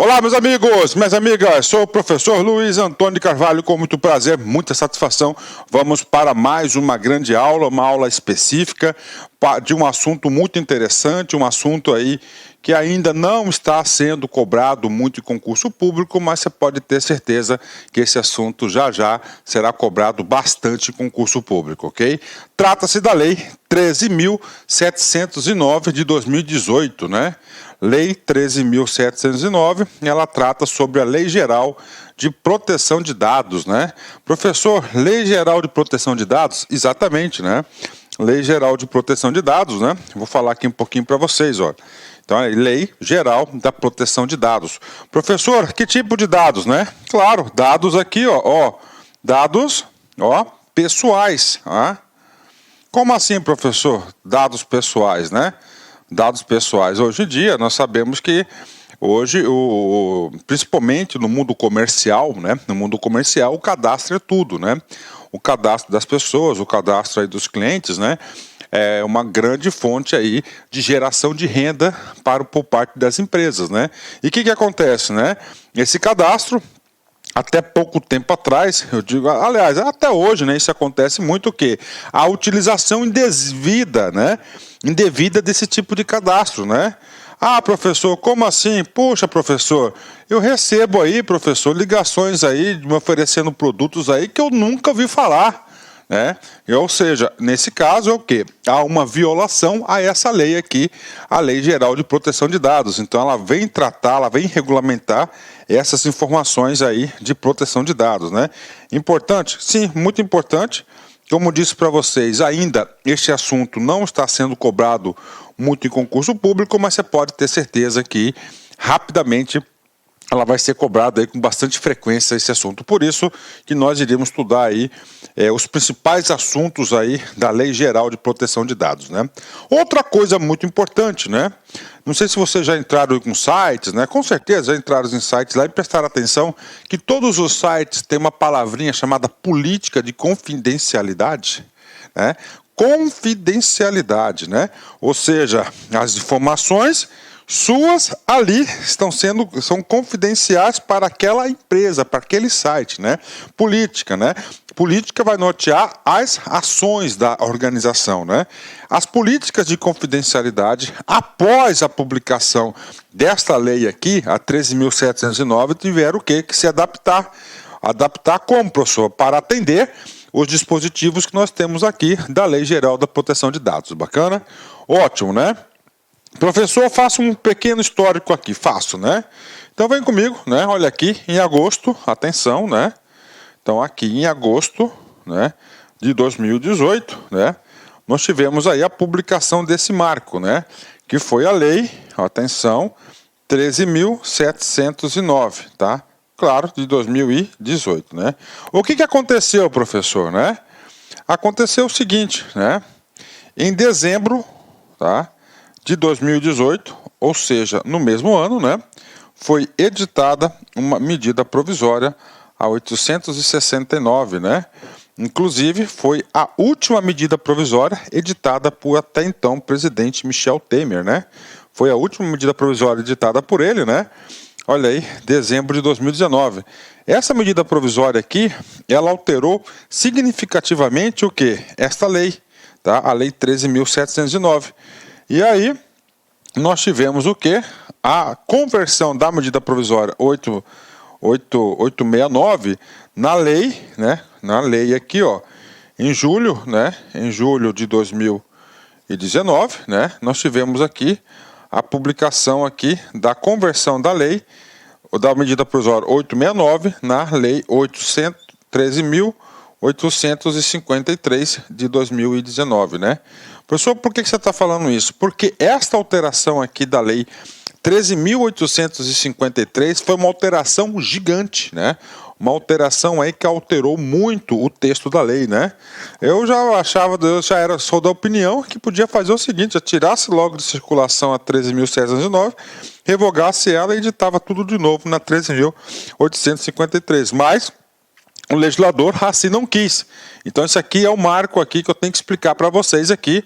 Olá, meus amigos, minhas amigas, sou o professor Luiz Antônio de Carvalho, com muito prazer, muita satisfação. Vamos para mais uma grande aula, uma aula específica de um assunto muito interessante, um assunto aí que ainda não está sendo cobrado muito em concurso público, mas você pode ter certeza que esse assunto já já será cobrado bastante em concurso público, ok? Trata-se da Lei 13.709 de 2018, né? Lei 13.709, ela trata sobre a Lei Geral de Proteção de Dados, né? Professor, Lei Geral de Proteção de Dados? Exatamente, né? Lei Geral de Proteção de Dados, né? Vou falar aqui um pouquinho para vocês, ó. Então, é Lei Geral da Proteção de Dados. Professor, que tipo de dados, né? Claro, dados aqui, ó, dados, ó, pessoais, ah. Como assim, professor? Dados pessoais, né? Dados pessoais. Hoje em dia, nós sabemos que hoje, principalmente no mundo comercial, né? No mundo comercial, o cadastro é tudo, né? O cadastro das pessoas, o cadastro aí dos clientes, né? É uma grande fonte aí de geração de renda por parte das empresas, né? E o que acontece, né? Esse cadastro, até pouco tempo atrás, eu digo, aliás, até hoje, né, isso acontece muito, o quê? A utilização indevida, né? Indevida desse tipo de cadastro, né? Ah, professor, como assim? Puxa, professor, eu recebo aí, professor, ligações aí, me oferecendo produtos aí que eu nunca vi falar, né? Ou seja, nesse caso é o quê? Há uma violação a essa lei aqui, a Lei Geral de Proteção de Dados. Então ela vem tratar, ela vem regulamentar essas informações aí de proteção de dados, né? Importante? Sim, muito importante. Como disse para vocês, ainda este assunto não está sendo cobrado muito em concurso público, mas você pode ter certeza que rapidamente ela vai ser cobrada aí com bastante frequência esse assunto. Por isso que nós iremos estudar aí os principais assuntos aí da Lei Geral de Proteção de Dados, né? Outra coisa muito importante, né? Não sei se vocês já entraram em sites, né? Com certeza já entraram em sites lá e prestaram atenção que todos os sites têm uma palavrinha chamada política de confidencialidade, né? Confidencialidade, né? Ou seja, as informações suas ali são confidenciais para aquela empresa, para aquele site, né? Política, né? Política vai nortear as ações da organização, né? As políticas de confidencialidade, após a publicação desta lei aqui, a 13.709, tiveram o quê? Que se adaptar. Adaptar como, professor? Para atender os dispositivos que nós temos aqui da Lei Geral da Proteção de Dados. Bacana? Ótimo, né? Professor, faça um pequeno histórico aqui. Faço, né? Então vem comigo, né? Olha aqui, em agosto, atenção, né? Então aqui em agosto, né, de 2018, né, nós tivemos aí a publicação desse marco, né, que foi a lei, atenção, 13.709, tá? Claro, de 2018, né? O que aconteceu, professor, né? Aconteceu o seguinte, né? Em dezembro, tá, de 2018, ou seja, no mesmo ano, né, foi editada uma medida provisória, a 869, né? Inclusive, foi a última medida provisória editada por até então presidente Michel Temer, né? Foi a última medida provisória editada por ele, né? Olha aí, dezembro de 2019. Essa medida provisória aqui, ela alterou significativamente o quê? Esta lei, tá? A lei 13.709. E aí, nós tivemos o quê? A conversão da medida provisória 869 na lei, né? Na lei aqui, ó, em julho, né? Em julho de 2019, né? Nós tivemos aqui a publicação aqui da conversão da lei, da medida provisória 869 na lei 13.853 de 2019, né? Professor, por que você está falando isso? Porque esta alteração aqui da lei 13.853 foi uma alteração gigante, né? Uma alteração aí que alterou muito o texto da lei, né? Eu sou da opinião que podia fazer o seguinte, já tirasse logo de circulação a 13.709, revogasse ela e editava tudo de novo na 13.853, mas o legislador assim não quis. Então isso aqui é o marco aqui que eu tenho que explicar para vocês aqui.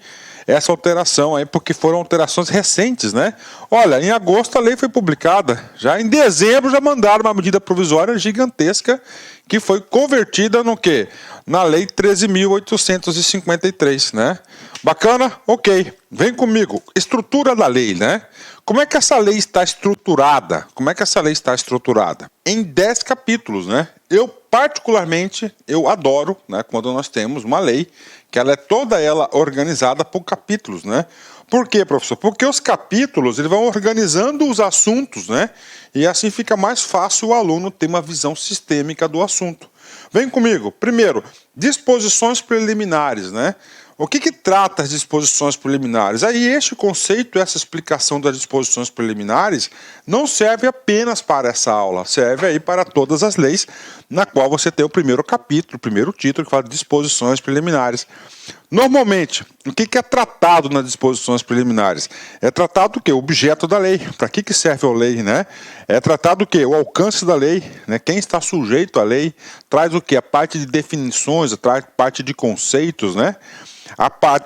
essa alteração aí, porque foram alterações recentes, né? Olha, em agosto a lei foi publicada, já em dezembro já mandaram uma medida provisória gigantesca que foi convertida no quê? Na lei 13.853, né? Bacana? Ok. Vem comigo. Estrutura da lei, né? Como é que essa lei está estruturada? Como é que essa lei está estruturada? Em 10 capítulos, né? Eu, particularmente, eu adoro, né, quando nós temos uma lei que ela é toda ela organizada por capítulos, né? Por quê, professor? Porque os capítulos eles vão organizando os assuntos, né? E assim fica mais fácil o aluno ter uma visão sistêmica do assunto. Vem comigo. Primeiro, disposições preliminares, né? O que trata as disposições preliminares? Aí este conceito, essa explicação das disposições preliminares não serve apenas para essa aula, serve aí para todas as leis, na qual você tem o primeiro capítulo, o primeiro título, que fala de disposições preliminares. Normalmente, o que é tratado nas disposições preliminares? É tratado o quê? O objeto da lei. Para que serve a lei, né? É tratado o quê? O alcance da lei, né? Quem está sujeito à lei, traz o quê? A parte de definições, traz parte de conceitos, né?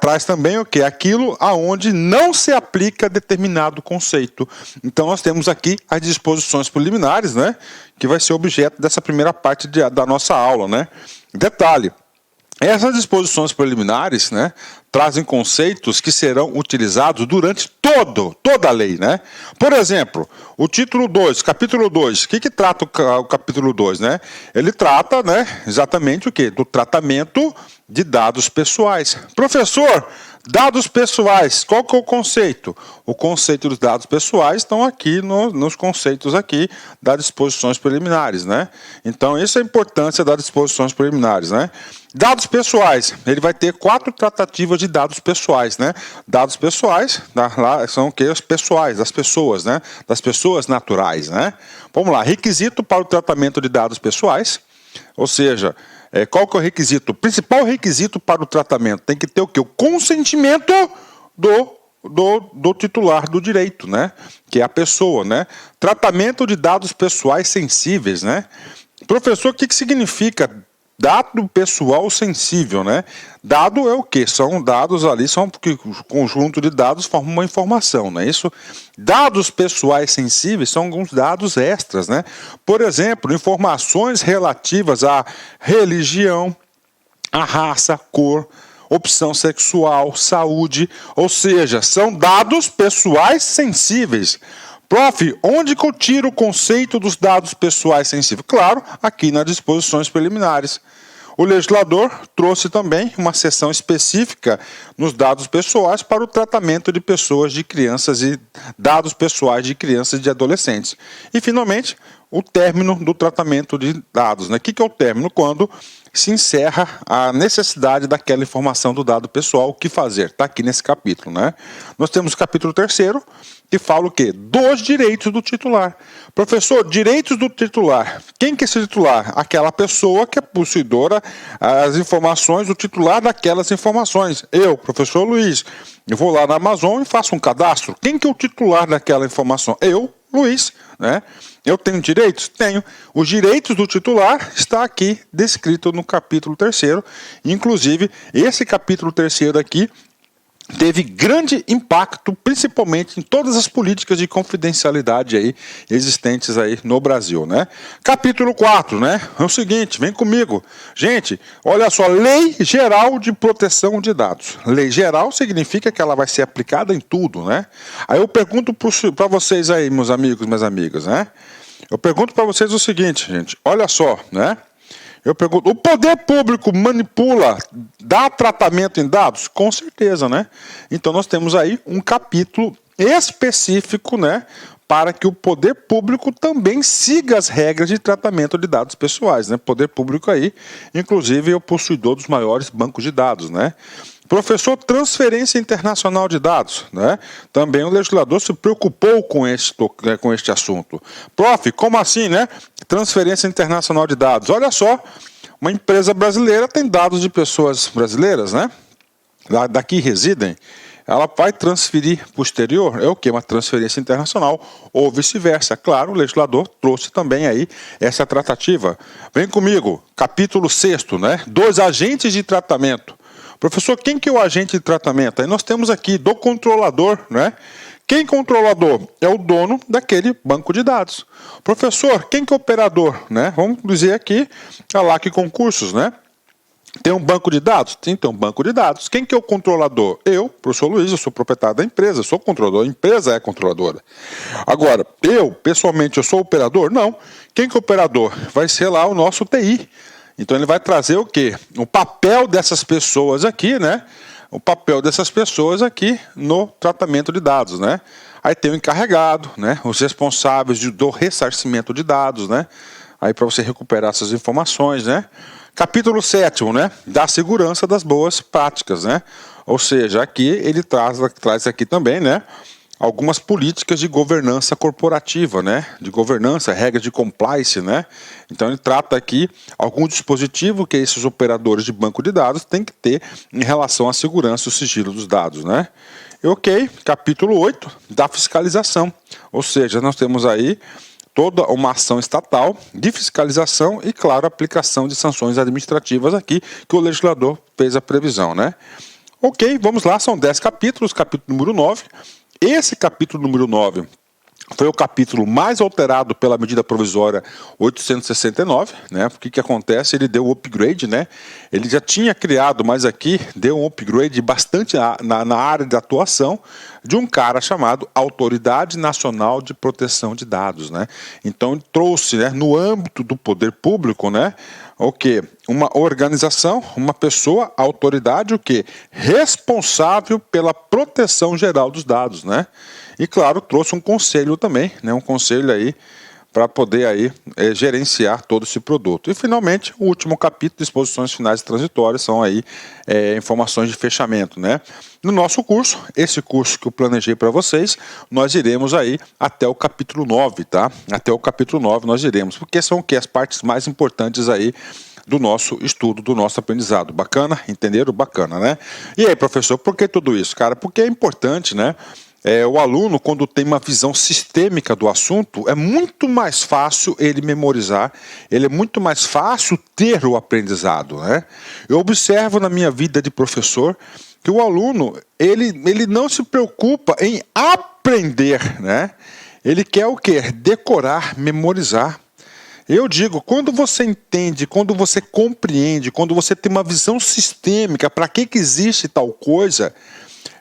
Traz também o que? Aquilo aonde não se aplica determinado conceito. Então nós temos aqui as disposições preliminares, né? Que vai ser objeto dessa primeira parte da nossa aula, né? Detalhe. Essas disposições preliminares, né, trazem conceitos que serão utilizados durante toda a lei, né? Por exemplo, o título 2, capítulo 2, o que trata o capítulo 2, né? Ele trata, né, exatamente o quê? Do tratamento de dados pessoais. Professor, dados pessoais, qual que é o conceito? O conceito dos dados pessoais estão aqui nos conceitos aqui das disposições preliminares, né? Então, isso é a importância das disposições preliminares, né? Dados pessoais, ele vai ter 4 tratativas de dados pessoais, né? Dados pessoais, lá são o que? Os pessoais, das pessoas, né? Das pessoas naturais, né? Vamos lá, requisito para o tratamento de dados pessoais, ou seja, qual que é o requisito? O principal requisito para o tratamento tem que ter o quê? O consentimento do titular do direito, né? Que é a pessoa, né? Tratamento de dados pessoais sensíveis, né? Professor, o que significa dado pessoal sensível, né? Dado é o quê? São dados ali, porque o conjunto de dados forma uma informação, não é isso? Dados pessoais sensíveis são alguns dados extras, né? Por exemplo, informações relativas à religião, à raça, cor, opção sexual, saúde, ou seja, são dados pessoais sensíveis. Prof, onde que eu tiro o conceito dos dados pessoais sensíveis? Claro, aqui nas disposições preliminares. O legislador trouxe também uma seção específica nos dados pessoais para o tratamento de pessoas, de crianças e dados pessoais de crianças e de adolescentes. E, finalmente, o término do tratamento de dados, né? O que é o término? Quando se encerra a necessidade daquela informação do dado pessoal, o que fazer? Está aqui nesse capítulo, né? Nós temos o capítulo 3º, que fala o quê? Dos direitos do titular. Professor, direitos do titular. Quem que é esse titular? Aquela pessoa que é possuidora das informações, o titular daquelas informações. Eu, professor Luiz, eu vou lá na Amazon e faço um cadastro. Quem que é o titular daquela informação? Eu, Luiz, né? Eu tenho direitos? Tenho. Os direitos do titular está aqui descrito no capítulo 3º. Inclusive, esse capítulo 3º aqui teve grande impacto, principalmente em todas as políticas de confidencialidade aí existentes aí no Brasil, né? Capítulo 4, né? É o seguinte, vem comigo. Gente, olha só, Lei Geral de Proteção de Dados. Lei geral significa que ela vai ser aplicada em tudo, né? Aí eu pergunto para vocês aí, meus amigos, minhas amigas, né? Eu pergunto para vocês o seguinte, gente, olha só, né? Eu pergunto, o poder público manipula, dá tratamento em dados? Com certeza, né? Então nós temos aí um capítulo específico, né, para que o poder público também siga as regras de tratamento de dados pessoais, né? Poder público aí, inclusive, é o possuidor dos maiores bancos de dados, né? Professor, transferência internacional de dados, né? Também o legislador se preocupou com este assunto. Prof, como assim, né? Transferência internacional de dados. Olha só, uma empresa brasileira tem dados de pessoas brasileiras, né? Daqui residem. Ela vai transferir para o exterior, é o quê? Uma transferência internacional, ou vice-versa. Claro, o legislador trouxe também aí essa tratativa. Vem comigo, capítulo 6º, né? Dos agentes de tratamento. Professor, quem que é o agente de tratamento? Aí nós temos aqui do controlador, né? Quem controlador? É o dono daquele banco de dados. Professor, quem que é o operador? Né? Vamos dizer aqui, a LAC Concursos, né? Tem um banco de dados? Sim, tem um banco de dados. Quem que é o controlador? Eu, professor Luiz, eu sou proprietário da empresa, sou controlador, a empresa é controladora. Agora, eu, pessoalmente, eu sou operador? Não. Quem que é o operador? Vai ser lá o nosso TI. Então ele vai trazer o quê? O papel dessas pessoas aqui, né? O papel dessas pessoas aqui no tratamento de dados, né? Aí tem o encarregado, né? Os responsáveis do ressarcimento de dados, né? Aí para você recuperar essas informações, né? Capítulo 7º, né? Da segurança das boas práticas, né? Ou seja, aqui ele traz aqui também, né? Algumas políticas de governança corporativa, né? De governança, regras de compliance, né? Então ele trata aqui algum dispositivo que esses operadores de banco de dados têm que ter em relação à segurança e o sigilo dos dados, né? E ok, capítulo 8, da fiscalização. Ou seja, nós temos aí toda uma ação estatal de fiscalização e, claro, aplicação de sanções administrativas aqui, que o legislador fez a previsão, né? Ok, vamos lá, são 10 capítulos, capítulo número 9. Esse capítulo número 9 foi o capítulo mais alterado pela medida provisória 869, né? O que acontece? Ele deu um upgrade, né? Ele já tinha criado, mas aqui deu um upgrade bastante na área de atuação de um cara chamado Autoridade Nacional de Proteção de Dados, né? Então ele trouxe, né, no âmbito do poder público, né, o que? Uma organização, uma pessoa, autoridade, o que? Responsável pela proteção geral dos dados, né? E claro, trouxe um conselho também, né? Um conselho aí para poder aí gerenciar todo esse produto. E finalmente, o último capítulo, disposições finais e transitórias, são aí informações de fechamento, né? No nosso curso, esse curso que eu planejei para vocês, nós iremos aí até o capítulo 9, tá? Até o capítulo 9 nós iremos, porque são o que? As partes mais importantes aí do nosso estudo, do nosso aprendizado. Bacana? Entenderam? Bacana, né? E aí, professor, por que tudo isso, cara? Porque é importante, né? O aluno, quando tem uma visão sistêmica do assunto, é muito mais fácil ele memorizar, ele é muito mais fácil ter o aprendizado, né? Eu observo na minha vida de professor que o aluno, ele não se preocupa em aprender, né? Ele quer o quê? Decorar, memorizar. Eu digo, quando você entende, quando você compreende, quando você tem uma visão sistêmica, para que existe tal coisa,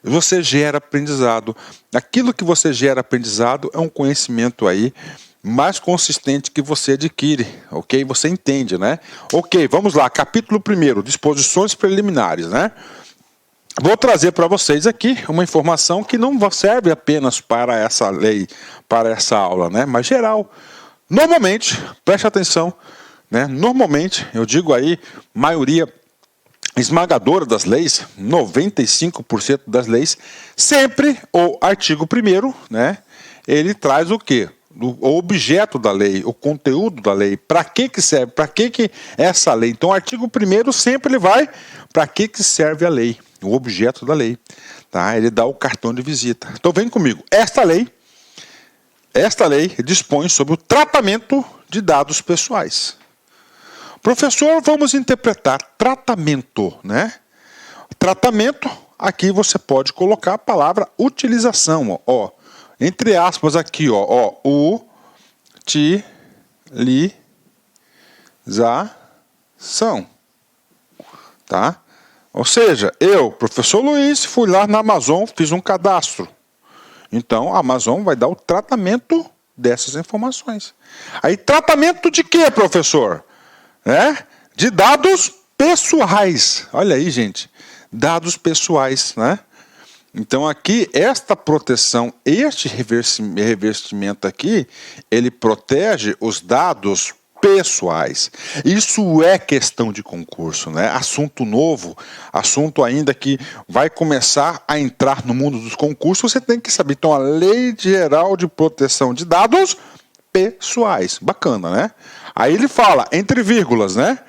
você gera aprendizado. Aquilo que você gera aprendizado é um conhecimento aí mais consistente que você adquire, ok? Você entende, né? Ok, vamos lá, capítulo 1º, disposições preliminares, né? Vou trazer para vocês aqui uma informação que não serve apenas para essa lei, para essa aula, né? Mas geral. Normalmente, preste atenção, né? Normalmente, eu digo aí, maioria esmagadora das leis, 95% das leis, sempre o artigo 1º, né, ele traz o quê? O objeto da lei, o conteúdo da lei, para que serve, para que essa lei. Então o artigo 1º sempre ele vai para que serve a lei, o objeto da lei, tá? Ele dá o cartão de visita. Então vem comigo, esta lei dispõe sobre o tratamento de dados pessoais. Professor, vamos interpretar tratamento, né? Tratamento, aqui você pode colocar a palavra utilização, ó, entre aspas aqui, ó, utilização, tá? Ou seja, eu, professor Luiz, fui lá na Amazon, fiz um cadastro. Então, a Amazon vai dar o tratamento dessas informações. Aí, tratamento de quê, professor? De dados pessoais. Olha aí, gente. Dados pessoais, né? Então aqui, esta proteção, este revestimento aqui, ele protege os dados pessoais. Isso é questão de concurso, né? Assunto novo, assunto ainda que vai começar a entrar no mundo dos concursos, você tem que saber. Então, a Lei Geral de Proteção de Dados Pessoais. Bacana, né? Aí ele fala, entre vírgulas, né?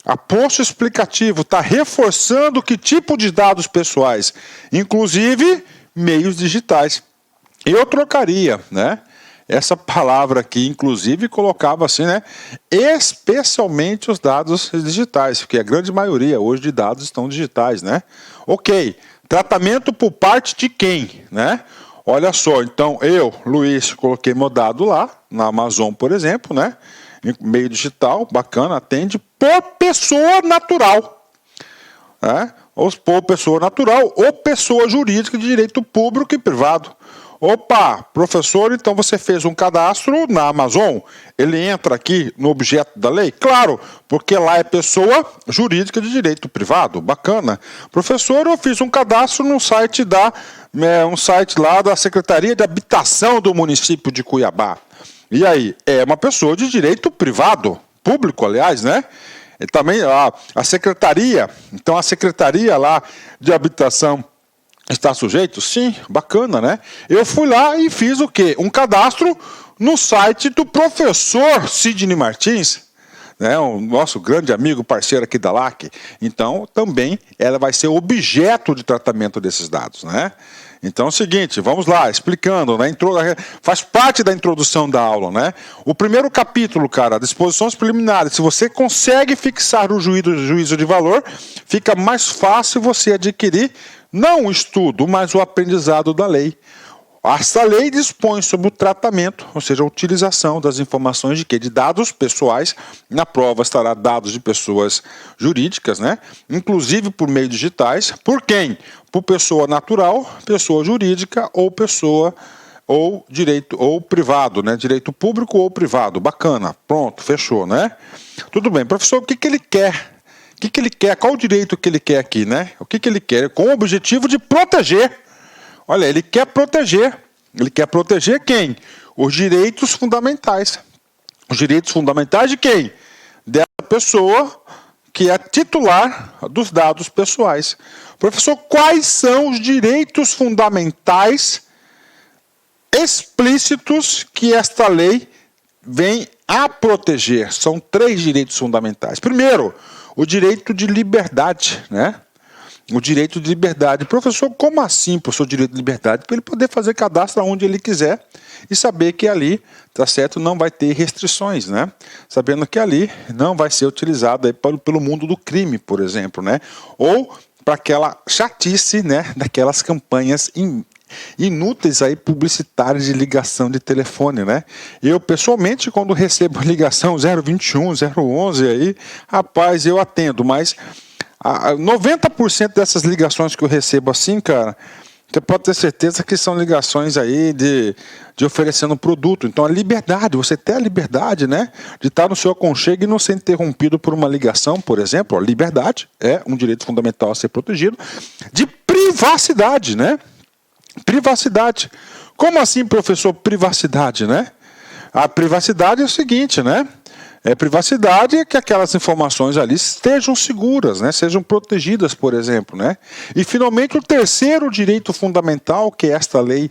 Aposto explicativo está reforçando que tipo de dados pessoais, inclusive meios digitais. Eu trocaria, né? essa palavra aqui, inclusive, colocava assim, né? Especialmente os dados digitais, porque a grande maioria hoje de dados estão digitais, né? Ok, tratamento por parte de quem, né? Olha só, então eu, Luiz, coloquei meu dado lá, na Amazon, por exemplo, né? Em meio digital, bacana, atende por pessoa natural, né? Ou por pessoa natural ou pessoa jurídica de direito público e privado. Opa, professor, então você fez um cadastro na Amazon, ele entra aqui no objeto da lei? Claro, porque lá é pessoa jurídica de direito privado, bacana. Professor, eu fiz um cadastro no site lá da Secretaria de Habitação do município de Cuiabá. E aí, é uma pessoa de direito privado, público, aliás, né? E também a secretaria, então a Secretaria lá de Habitação está sujeito? Sim, bacana, né? Eu fui lá e fiz o quê? Um cadastro no site do professor Sidney Martins, né? O nosso grande amigo, parceiro aqui da LAC. Então, também ela vai ser objeto de tratamento desses dados, né? Então é o seguinte, vamos lá, explicando, né? Faz parte da introdução da aula, né? O primeiro capítulo, cara, disposições preliminares, se você consegue fixar o juízo de valor, fica mais fácil você adquirir não o estudo, mas o aprendizado da lei. Esta lei dispõe sobre o tratamento, ou seja, a utilização das informações de quê? De dados pessoais. Na prova estará dados de pessoas jurídicas, né? Inclusive por meios digitais. Por quem? Por pessoa natural, pessoa jurídica ou pessoa ou direito ou privado, né? Direito público ou privado. Bacana. Pronto, fechou, né? Tudo bem. Professor, o que ele quer? O que ele quer? Qual o direito que ele quer aqui, né? O que ele quer? Com o objetivo de proteger. Olha, ele quer proteger. Ele quer proteger quem? Os direitos fundamentais. Os direitos fundamentais de quem? Dessa pessoa que é titular dos dados pessoais. Professor, quais são os direitos fundamentais explícitos que esta lei vem a proteger? São 3 direitos fundamentais. Primeiro, o direito de liberdade, né? O direito de liberdade. Professor, como assim, professor, direito de liberdade? Para ele poder fazer cadastro onde ele quiser e saber que ali, tá certo, não vai ter restrições, né? Sabendo que ali não vai ser utilizado aí pelo mundo do crime, por exemplo, né? Ou para aquela chatice, né, daquelas campanhas inúteis aí publicitárias de ligação de telefone, né? Eu, pessoalmente, quando recebo ligação 021, 011 aí, rapaz, eu atendo, mas 90% dessas ligações que eu recebo assim, cara, você pode ter certeza que são ligações aí de oferecendo produto. Então a liberdade, você tem a liberdade, né, de estar no seu aconchego e não ser interrompido por uma ligação, por exemplo. A liberdade é um direito fundamental a ser protegido. De privacidade, né? Privacidade. Como assim, professor, privacidade, né? A privacidade é o seguinte, né? Privacidade é que aquelas informações ali estejam seguras, né? Sejam protegidas, por exemplo, né? E, finalmente, o terceiro direito fundamental que esta lei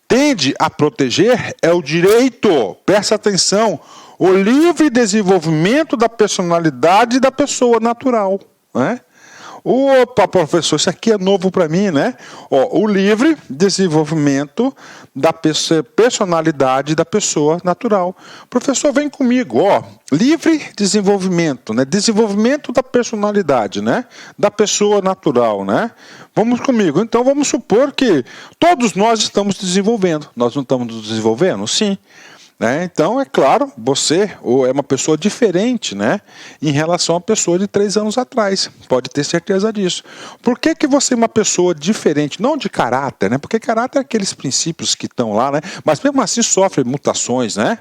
tende a proteger é o direito, presta atenção, o livre desenvolvimento da personalidade da pessoa natural, né? Opa, professor, isso aqui é novo para mim, né? O livre desenvolvimento da personalidade da pessoa natural. Professor, vem comigo, livre desenvolvimento, né? Desenvolvimento da personalidade, né? Da pessoa natural, né? Vamos comigo. Então, vamos supor que todos nós estamos desenvolvendo. Nós não estamos nos desenvolvendo? Sim. Então, é claro, você é uma pessoa diferente, né, em relação à pessoa de 3 anos atrás. Pode ter certeza disso. Por que você é uma pessoa diferente? Não de caráter, né? Porque caráter é aqueles princípios que estão lá, né? Mas mesmo assim sofre mutações, né?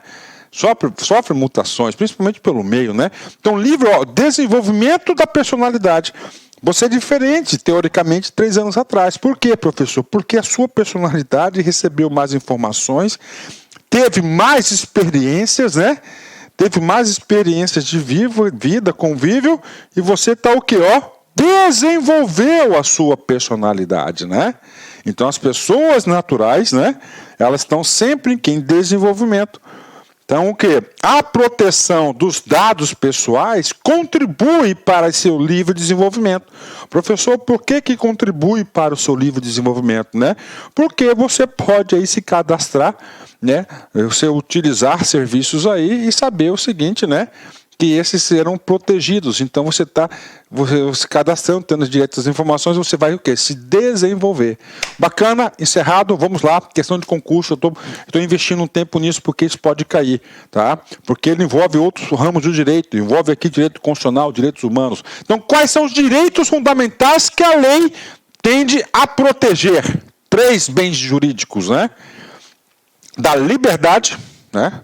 Sofre mutações, principalmente pelo meio, né? Então, livre, desenvolvimento da personalidade. Você é diferente, teoricamente, 3 anos atrás. Por quê, professor? Porque a sua personalidade recebeu mais informações, teve mais experiências, né? Teve mais experiências de vida, convívio, e você está o quê? Desenvolveu a sua personalidade, né? Então, as pessoas naturais, né? Elas estão sempre em desenvolvimento. Então, o que? A proteção dos dados pessoais contribui para seu livre desenvolvimento. Professor, por que contribui para o seu livre desenvolvimento, né? Porque você pode aí se cadastrar, né? Você utilizar serviços aí e saber o seguinte, né? Que esses serão protegidos. Então você está se cadastrando, tendo direito às informações, você vai o quê? Se desenvolver. Bacana, encerrado, vamos lá, questão de concurso, eu estou investindo um tempo nisso porque isso pode cair, tá? Porque ele envolve outros ramos do direito, envolve aqui direito constitucional, direitos humanos. Então quais são os direitos fundamentais que a lei tende a proteger? 3 bens jurídicos, né? Da liberdade, né?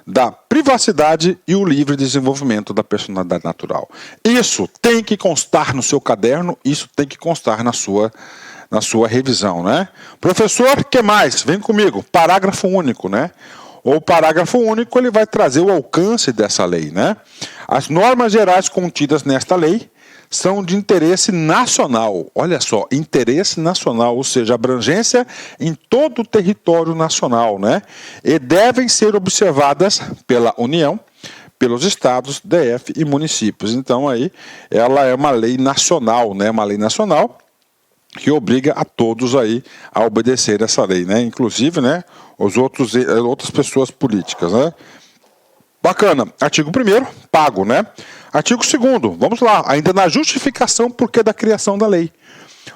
Da privacidade e o livre desenvolvimento da personalidade natural. Isso tem que constar no seu caderno, isso tem que constar na sua revisão, né? Professor, o que mais? Vem comigo, parágrafo único, né? O parágrafo único ele vai trazer o alcance dessa lei, né? As normas gerais contidas nesta lei são de interesse nacional. Olha só, interesse nacional, ou seja, abrangência em todo o território nacional, né? E devem ser observadas pela União, pelos estados, DF e municípios. Então aí ela é uma lei nacional, né? Uma lei nacional que obriga a todos aí a obedecer essa lei, né? Inclusive, né, outras pessoas políticas, né? Bacana. Artigo 1º, pago, né? Artigo 2º, vamos lá, ainda na justificação porque da criação da lei.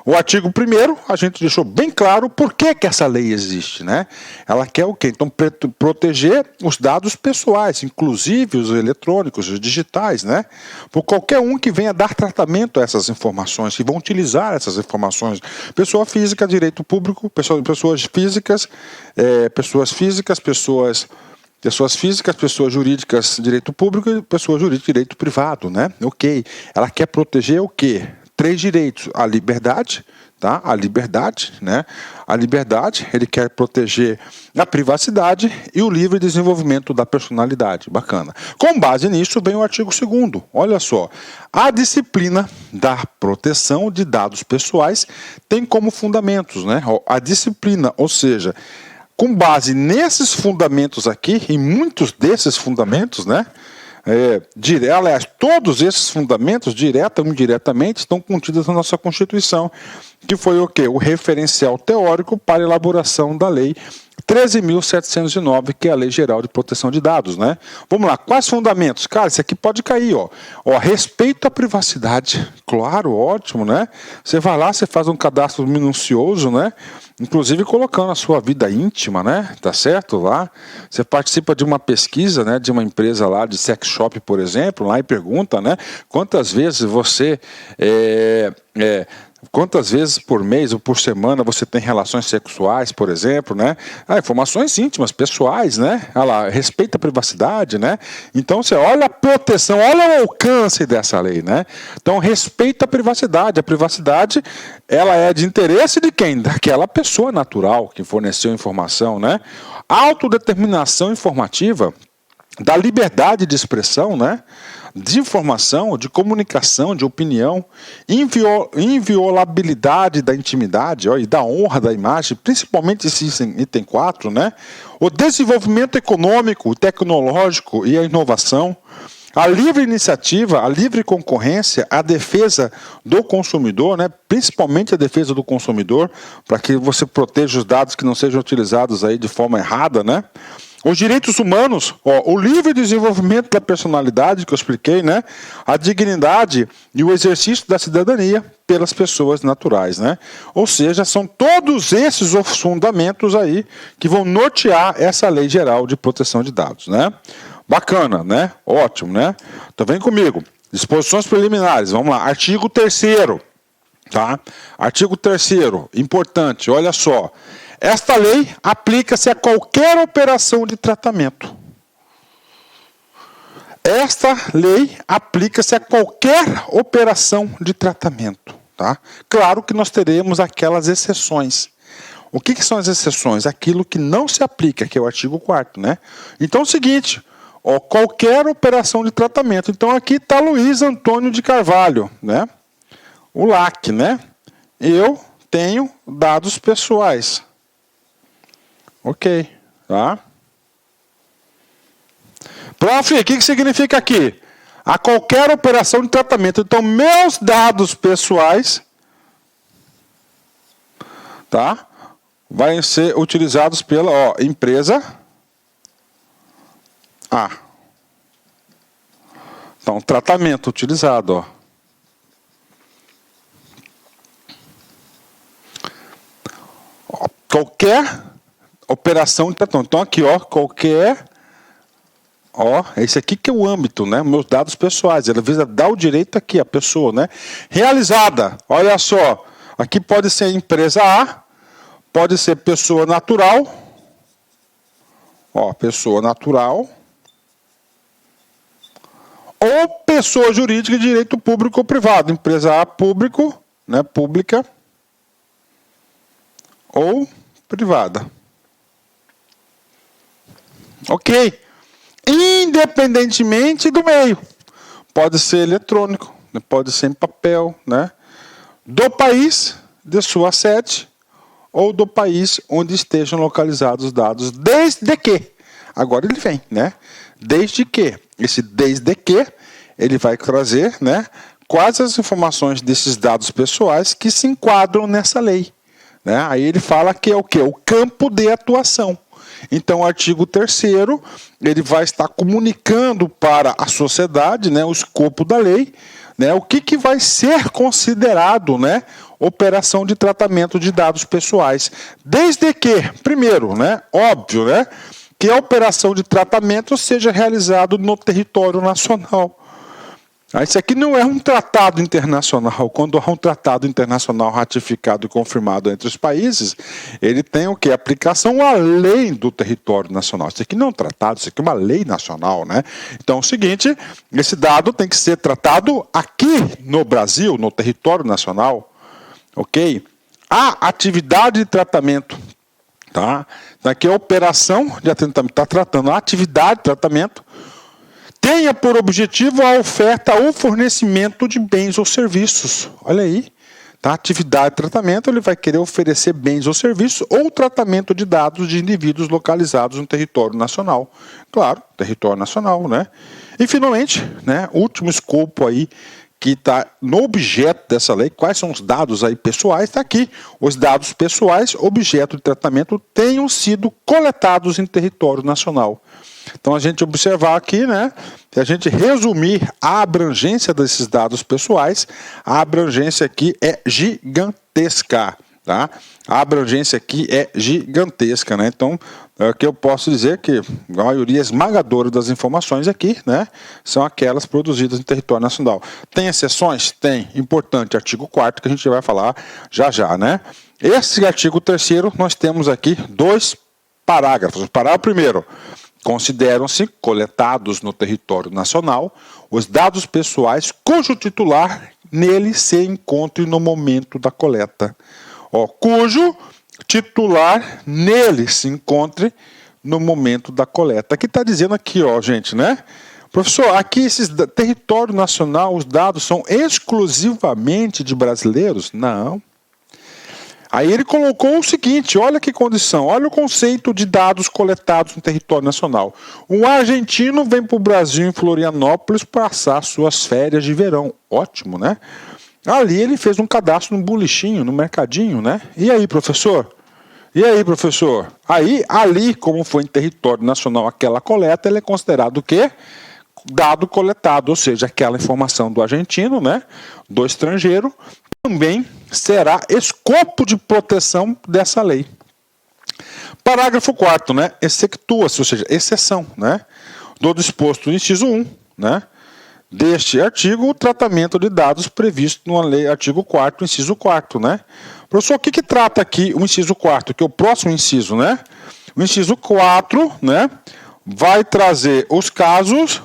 O artigo 1º, a gente deixou bem claro por que essa lei existe, né? Ela quer o quê? Então, proteger os dados pessoais, inclusive os eletrônicos, os digitais, né? Por qualquer um que venha dar tratamento a essas informações, que vão utilizar essas informações. Pessoa física, direito público, pessoas físicas, pessoas jurídicas, direito público e pessoas jurídicas, direito privado, né? Ok. Ela quer proteger o quê? 3 direitos. A liberdade, tá? A liberdade, né? A liberdade, ele quer proteger a privacidade e o livre desenvolvimento da personalidade. Bacana. Com base nisso vem o artigo 2º. Olha só. A disciplina da proteção de dados pessoais tem como fundamentos, né? A disciplina, ou seja, com base nesses fundamentos aqui, e muitos desses fundamentos, né? Aliás, todos esses fundamentos, direta ou indiretamente, estão contidos na nossa Constituição, que foi o quê? O referencial teórico para a elaboração da Lei 13.709, que é a Lei Geral de Proteção de Dados, né? Vamos lá, quais fundamentos? Cara, isso aqui pode cair, ó. Respeito à privacidade, claro, ótimo, né? Você vai lá, você faz um cadastro minucioso, né? Inclusive colocando a sua vida íntima, né? Tá certo? Lá, você participa de uma pesquisa, né? De uma empresa lá de sex shop, por exemplo, lá e pergunta, né? Quantas vezes você quantas vezes por mês ou por semana você tem relações sexuais, por exemplo, né? Informações íntimas, pessoais, né? Olha lá, respeita a privacidade, né? Então, você olha a proteção, olha o alcance dessa lei, né? Então, respeita a privacidade. A privacidade, ela é de interesse de quem? Daquela pessoa natural que forneceu informação, né? Autodeterminação informativa, da liberdade de expressão, né? De informação, de comunicação, de opinião, inviolabilidade da intimidade, e da honra da imagem, principalmente esse item 4, né? O desenvolvimento econômico, tecnológico e a inovação, a livre iniciativa, a livre concorrência, a defesa do consumidor, né? Principalmente a defesa do consumidor, para que você proteja os dados que não sejam utilizados aí de forma errada, né? Os direitos humanos, o livre desenvolvimento da personalidade, que eu expliquei, né? A dignidade e o exercício da cidadania pelas pessoas naturais, né? Ou seja, são todos esses os fundamentos aí que vão nortear essa Lei Geral de Proteção de Dados, né? Bacana, né? Ótimo, né? Então vem comigo. Disposições preliminares, vamos lá. Artigo 3º, tá? Artigo 3º, importante, olha só. Esta lei aplica-se a qualquer operação de tratamento. Esta lei aplica-se a qualquer operação de tratamento, tá? Claro que nós teremos aquelas exceções. O que são as exceções? Aquilo que não se aplica, que é o artigo 4º, né? Então é o seguinte, qualquer operação de tratamento. Então aqui está Luiz Antônio de Carvalho, né? O LAC, né? Eu tenho dados pessoais. Ok, tá? Prof, o que significa aqui? A qualquer operação de tratamento. Então, meus dados pessoais, tá? Vai ser utilizados pela empresa A. Então, tratamento utilizado, qualquer operação de tratamento. Então, aqui, qualquer, esse aqui que é o âmbito, né? Meus dados pessoais. Ela visa dar o direito aqui à pessoa, né? Realizada. Olha só. Aqui pode ser empresa A, pode ser pessoa natural. Pessoa natural. Ou pessoa jurídica de direito público ou privado. Empresa A, público, né? Pública. Ou privada. Ok. Independentemente do meio. Pode ser eletrônico, pode ser em papel, né? Do país de sua sede ou do país onde estejam localizados os dados, desde que. Agora ele vem, né? Desde que. Esse desde que, ele vai trazer, né? Quais as informações desses dados pessoais que se enquadram nessa lei. Né? Aí ele fala que é o quê? O campo de atuação. Então, o artigo 3º, ele vai estar comunicando para a sociedade, né, o escopo da lei, né, o que vai ser considerado, né, operação de tratamento de dados pessoais. Desde que, primeiro, né, óbvio, né, que a operação de tratamento seja realizada no território nacional. Isso aqui não é um tratado internacional. Quando há um tratado internacional ratificado e confirmado entre os países, ele tem o quê? Aplicação além do território nacional. Isso aqui não é um tratado, isso aqui é uma lei nacional, né? Então é o seguinte, esse dado tem que ser tratado aqui no Brasil, no território nacional, ok? A atividade de tratamento, tá? Aqui é a operação de tratamento, está tratando a atividade de tratamento, tenha por objetivo a oferta ou fornecimento de bens ou serviços. Olha aí, tá? Atividade de tratamento, ele vai querer oferecer bens ou serviços ou tratamento de dados de indivíduos localizados no território nacional. Claro, território nacional, né? E finalmente, né, último escopo aí que está no objeto dessa lei, quais são os dados aí pessoais, está aqui. Os dados pessoais, objeto de tratamento, tenham sido coletados em território nacional. Então, a gente observar aqui, né, se a gente resumir a abrangência desses dados pessoais, a abrangência aqui é gigantesca, tá? A abrangência aqui é gigantesca, né? Então, aqui eu posso dizer que a maioria esmagadora das informações aqui, né, são aquelas produzidas no território nacional. Tem exceções? Tem. Importante, artigo 4º, que a gente vai falar já, né? Esse artigo 3º, nós temos aqui 2 parágrafos. O parágrafo primeiro: consideram-se coletados no território nacional os dados pessoais cujo titular nele se encontre no momento da coleta. Cujo titular nele se encontre no momento da coleta. Aqui está dizendo aqui, gente, né? Professor, aqui esse território nacional, os dados são exclusivamente de brasileiros? Não. Aí ele colocou o seguinte, olha que condição, olha o conceito de dados coletados no território nacional. Um argentino vem para o Brasil, em Florianópolis, passar suas férias de verão. Ótimo, né? Ali ele fez um cadastro no bolichinho, no mercadinho, né? E aí, professor? Aí, ali, como foi em território nacional aquela coleta, ele é considerado o quê? Dado coletado, ou seja, aquela informação do argentino, né? Do estrangeiro, também será escopo de proteção dessa lei. Parágrafo 4º, né? Exceptua-se, ou seja, exceção, né? Do disposto no inciso 1, né? Deste artigo, o tratamento de dados previsto na lei, artigo 4º, inciso 4º, né? Professor, o que trata aqui o inciso 4º, que é o próximo inciso, né? O inciso 4, né? Vai trazer os casos,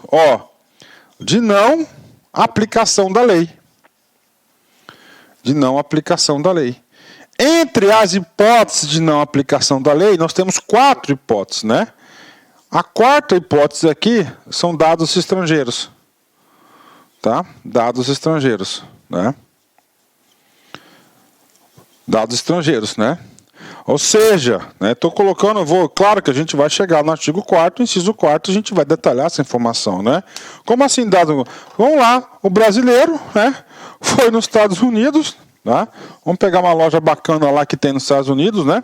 de não aplicação da lei. De não aplicação da lei. Entre as hipóteses de não aplicação da lei, nós temos 4 hipóteses, né? A 4ª hipótese aqui são dados estrangeiros. Tá? Dados estrangeiros, né? Dados estrangeiros, né? Ou seja, estou colocando, claro que a gente vai chegar no artigo 4º, inciso 4º, a gente vai detalhar essa informação, né? Como assim, dado? Vamos lá, o brasileiro, né, foi nos Estados Unidos, tá? Vamos pegar uma loja bacana lá que tem nos Estados Unidos, né?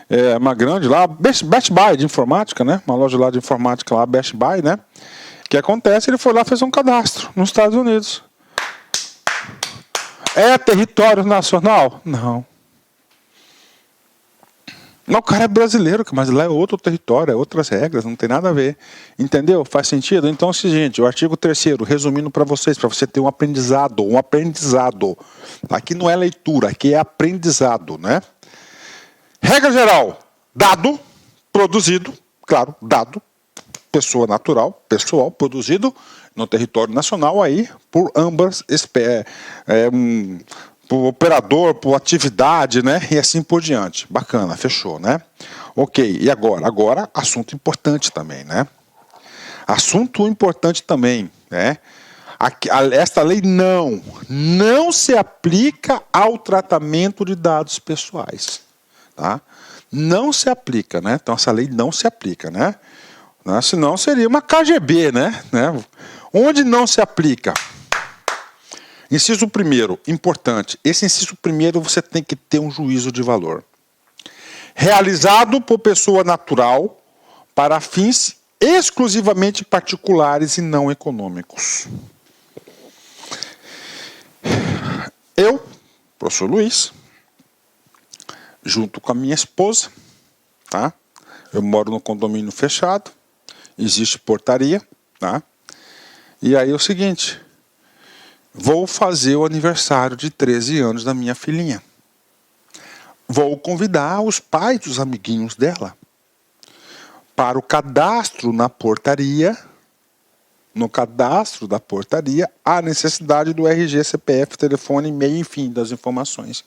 É uma grande lá, Best Buy de informática, né? Uma loja lá de informática lá, Best Buy, né? O que acontece? Ele foi lá e fez um cadastro nos Estados Unidos. É território nacional? Não. Não, o cara é brasileiro, mas lá é outro território, é outras regras, não tem nada a ver. Entendeu? Faz sentido? Então é o seguinte, o artigo 3º, resumindo para vocês, para você ter um aprendizado. Aqui não é leitura, aqui é aprendizado, né? Regra geral, dado produzido, claro, dado, pessoa natural, pessoal, produzido no território nacional aí por ambas por operador, por atividade, né? E assim por diante. Bacana, fechou, né? Ok, e agora? Agora, assunto importante também, né? Assunto importante também, né? Esta lei não se aplica ao tratamento de dados pessoais, tá? Não se aplica, né? Então essa lei não se aplica, né? Senão seria uma KGB, né? Onde não se aplica? Inciso 1º, importante. Esse inciso 1º você tem que ter um juízo de valor. Realizado por pessoa natural para fins exclusivamente particulares e não econômicos. Eu, professor Luiz, junto com a minha esposa, tá? Eu moro no condomínio fechado, existe portaria, tá? E aí é o seguinte, vou fazer o aniversário de 13 anos da minha filhinha. Vou convidar os pais dos amiguinhos dela para o cadastro na portaria. No cadastro da portaria, há necessidade do RG, CPF, telefone, e-mail, enfim, das informações.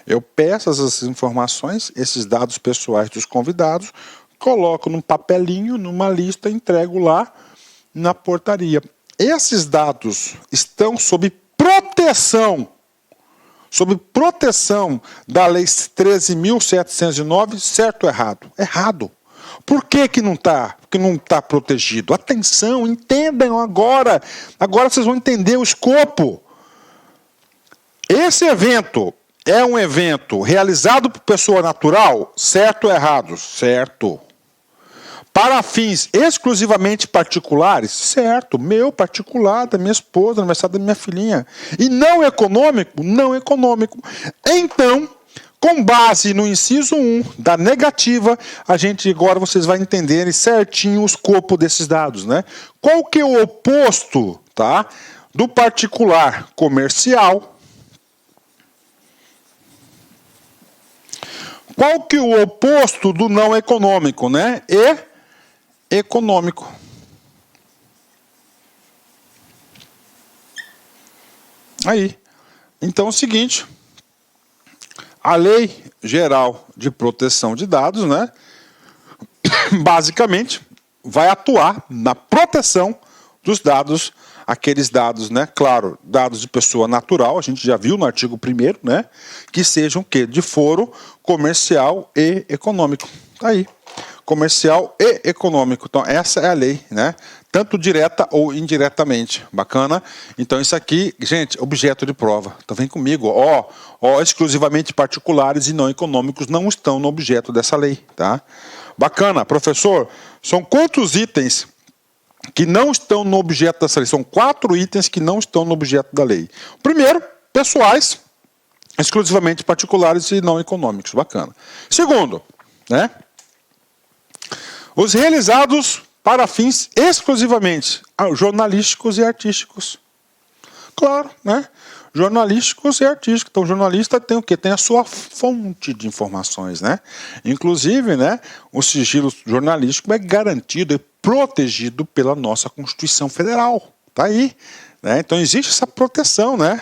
Eu peço essas informações, esses dados pessoais dos convidados, coloco num papelinho, numa lista, entrego lá na portaria. Esses dados estão sob proteção da Lei 13.709, certo ou errado? Errado. Por que não está protegido? Atenção, entendam agora. Agora vocês vão entender o escopo. Esse evento é um evento realizado por pessoa natural, certo ou errado? Certo. Para fins exclusivamente particulares, certo. Meu particular, da minha esposa, aniversário da minha filhinha. E não econômico? Não econômico. Então, com base no inciso 1 da negativa, agora vocês vão entender certinho o escopo desses dados, né? Qual que é o oposto, tá, do particular? Comercial. Qual que é o oposto do não econômico, né? Econômico. Aí. Então é o seguinte, a Lei Geral de Proteção de Dados, né, basicamente, vai atuar na proteção dos dados, aqueles dados, né, claro, dados de pessoa natural, a gente já viu no artigo 1º, né, que sejam de foro comercial e econômico. Tá aí. Comercial e econômico. Então, essa é a lei, né? Tanto direta ou indiretamente. Bacana? Então, isso aqui, gente, objeto de prova. Então, vem comigo. Exclusivamente particulares e não econômicos não estão no objeto dessa lei, tá? Bacana. Professor, são quantos itens que não estão no objeto dessa lei? São 4 itens que não estão no objeto da lei. Primeiro, pessoais, exclusivamente particulares e não econômicos. Bacana. Segundo, né? Os realizados para fins exclusivamente jornalísticos e artísticos. Claro, né? Jornalísticos e artísticos. Então, o jornalista tem o quê? Tem a sua fonte de informações, né? Inclusive, né, o sigilo jornalístico é garantido e protegido pela nossa Constituição Federal. Tá aí, né? Então, existe essa proteção, né?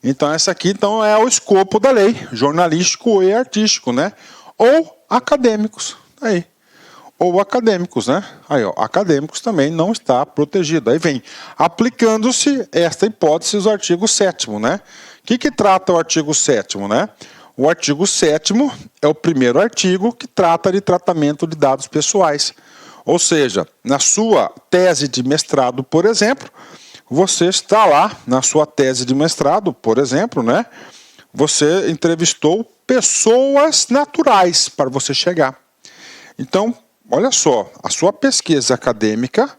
Então, essa aqui então, é o escopo da lei, jornalístico e artístico, né? Ou acadêmicos. Tá aí. Ou acadêmicos, né? Aí, ó, acadêmicos também não está protegido. Aí vem, aplicando-se esta hipótese do artigo 7º, né? O que trata o artigo 7º, né? O artigo 7º é o primeiro artigo que trata de tratamento de dados pessoais. Ou seja, na sua tese de mestrado, por exemplo, você está lá, na sua tese de mestrado, por exemplo, né? Você entrevistou pessoas naturais para você chegar. Então, olha só, a sua pesquisa acadêmica,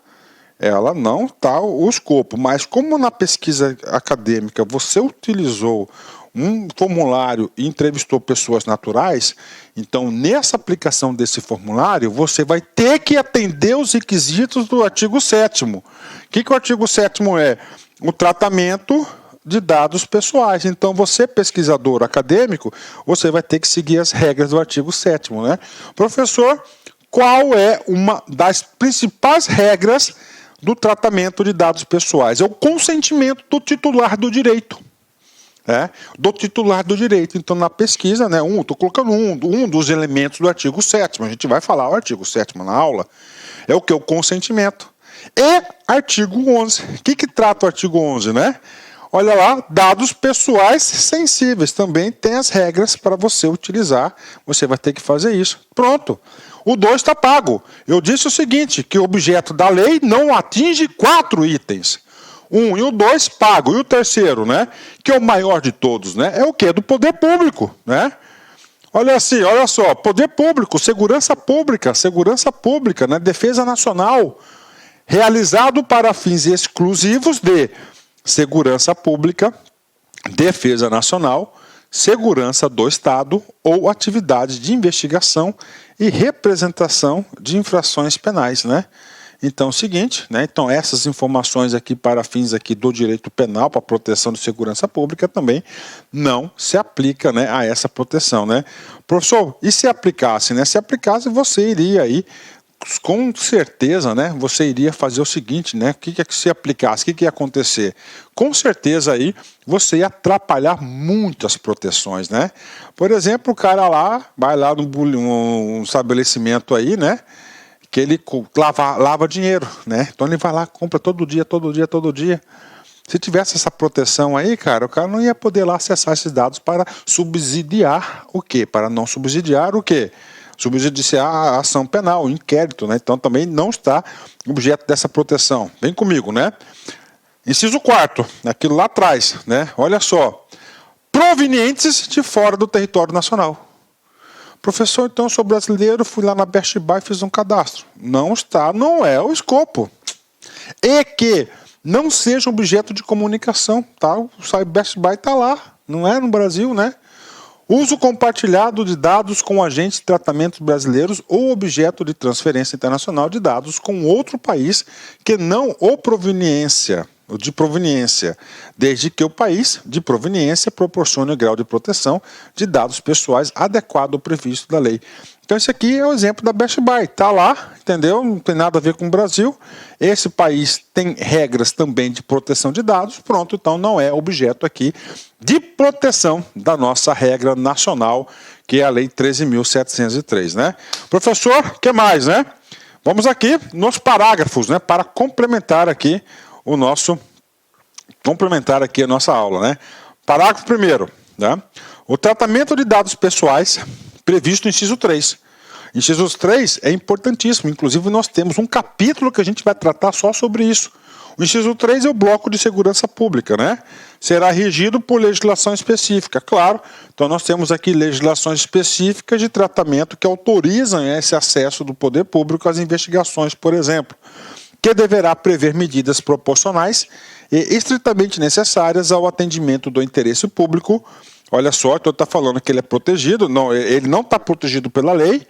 ela não está o escopo, mas como na pesquisa acadêmica você utilizou um formulário e entrevistou pessoas naturais, então nessa aplicação desse formulário você vai ter que atender os requisitos do artigo 7º. O que o artigo 7º é? O tratamento de dados pessoais. Então você, pesquisador acadêmico, você vai ter que seguir as regras do artigo 7º, né? Professor, qual é uma das principais regras do tratamento de dados pessoais? É o consentimento do titular do direito. Do titular do direito. Então, na pesquisa, né, estou colocando um dos elementos do artigo 7º. A gente vai falar o artigo 7º na aula. É o que? O consentimento. E artigo 11. O que trata o artigo 11, né? Olha lá, dados pessoais sensíveis. Também tem as regras para você utilizar. Você vai ter que fazer isso. Pronto. O 2 está pago. Eu disse o seguinte, que o objeto da lei não atinge 4 itens. 1 e o 2 pago. E o terceiro, né? Que é o maior de todos, né? É o quê? Do poder público, né? Olha assim, olha só, poder público, segurança pública, né? Defesa nacional, realizado para fins exclusivos de segurança pública, defesa nacional, segurança do Estado ou atividade de investigação e representação de infrações penais, né? Então, é o seguinte, né? Então, essas informações aqui para fins aqui do direito penal, para proteção de segurança pública, também não se aplica, né, a essa proteção, né? Professor, e se aplicasse, né? Se aplicasse, você iria aí, com certeza, né, você iria fazer o seguinte, né? O que é que se aplicasse? O que ia acontecer? Com certeza aí, você ia atrapalhar muitas proteções, né? Por exemplo, o cara lá, vai lá num estabelecimento aí, né? Que ele lava dinheiro, né? Então ele vai lá, compra todo dia. Se tivesse essa proteção aí, cara, o cara não ia poder lá acessar esses dados para subsidiar o quê? Para não subsidiar o quê? Subsidiar a ação penal, o inquérito, né? Então também não está objeto dessa proteção. Vem comigo, né? Inciso 4º, aquilo lá atrás, né? Olha só. Provenientes de fora do território nacional. Professor, então eu sou brasileiro, fui lá na Best Buy e fiz um cadastro. Não está, não é o escopo. E que não seja objeto de comunicação, tá? O site Best Buy está lá, não é no Brasil, né? Uso compartilhado de dados com agentes de tratamento brasileiros ou objeto de transferência internacional de dados com outro país que não o de proveniência, desde que o país de proveniência proporcione o grau de proteção de dados pessoais adequado ao previsto da lei. Então esse aqui é o exemplo da Best Buy, está lá, entendeu? Não tem nada a ver com o Brasil. Esse país tem regras também de proteção de dados, pronto, então não é objeto aqui de proteção da nossa regra nacional, que é a Lei 13.703, né? Professor, o que mais, né? Vamos aqui nos parágrafos, né, para complementar aqui a nossa aula, né? Parágrafo 1º, né? O tratamento de dados pessoais previsto no inciso 3. Inciso 3 é importantíssimo, inclusive nós temos um capítulo que a gente vai tratar só sobre isso. O inciso 3 é o bloco de segurança pública, né? Será regido por legislação específica, claro. Então nós temos aqui legislações específicas de tratamento que autorizam esse acesso do poder público às investigações, por exemplo, que deverá prever medidas proporcionais e estritamente necessárias ao atendimento do interesse público. Olha só, então está falando que ele é protegido, não, ele não está protegido pela lei,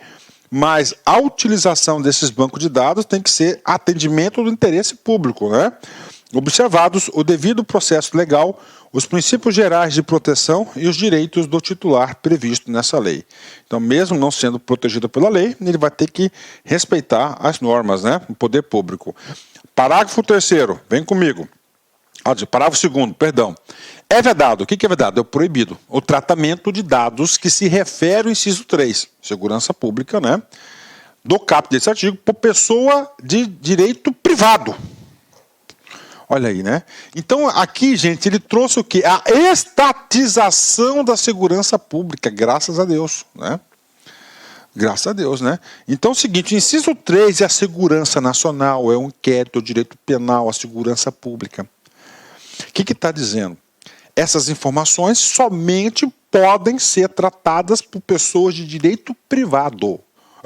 mas a utilização desses bancos de dados tem que ser atendimento do interesse público, né? Observados o devido processo legal, os princípios gerais de proteção e os direitos do titular previsto nessa lei. Então, mesmo não sendo protegido pela lei, ele vai ter que respeitar as normas, né? O poder público. Parágrafo 3º, vem comigo. Parágrafo 2º, perdão. É vedado, o que é vedado? É o proibido. O tratamento de dados que se refere ao inciso 3, segurança pública, né? Do caput desse artigo, por pessoa de direito privado. Olha aí, né? Então, aqui, gente, ele trouxe o quê? A estatização da segurança pública, graças a Deus, né? Graças a Deus, né? Então é o seguinte, o inciso 3 é a segurança nacional, é o inquérito, o direito penal, a segurança pública. O que está dizendo? Essas informações somente podem ser tratadas por pessoas de direito privado.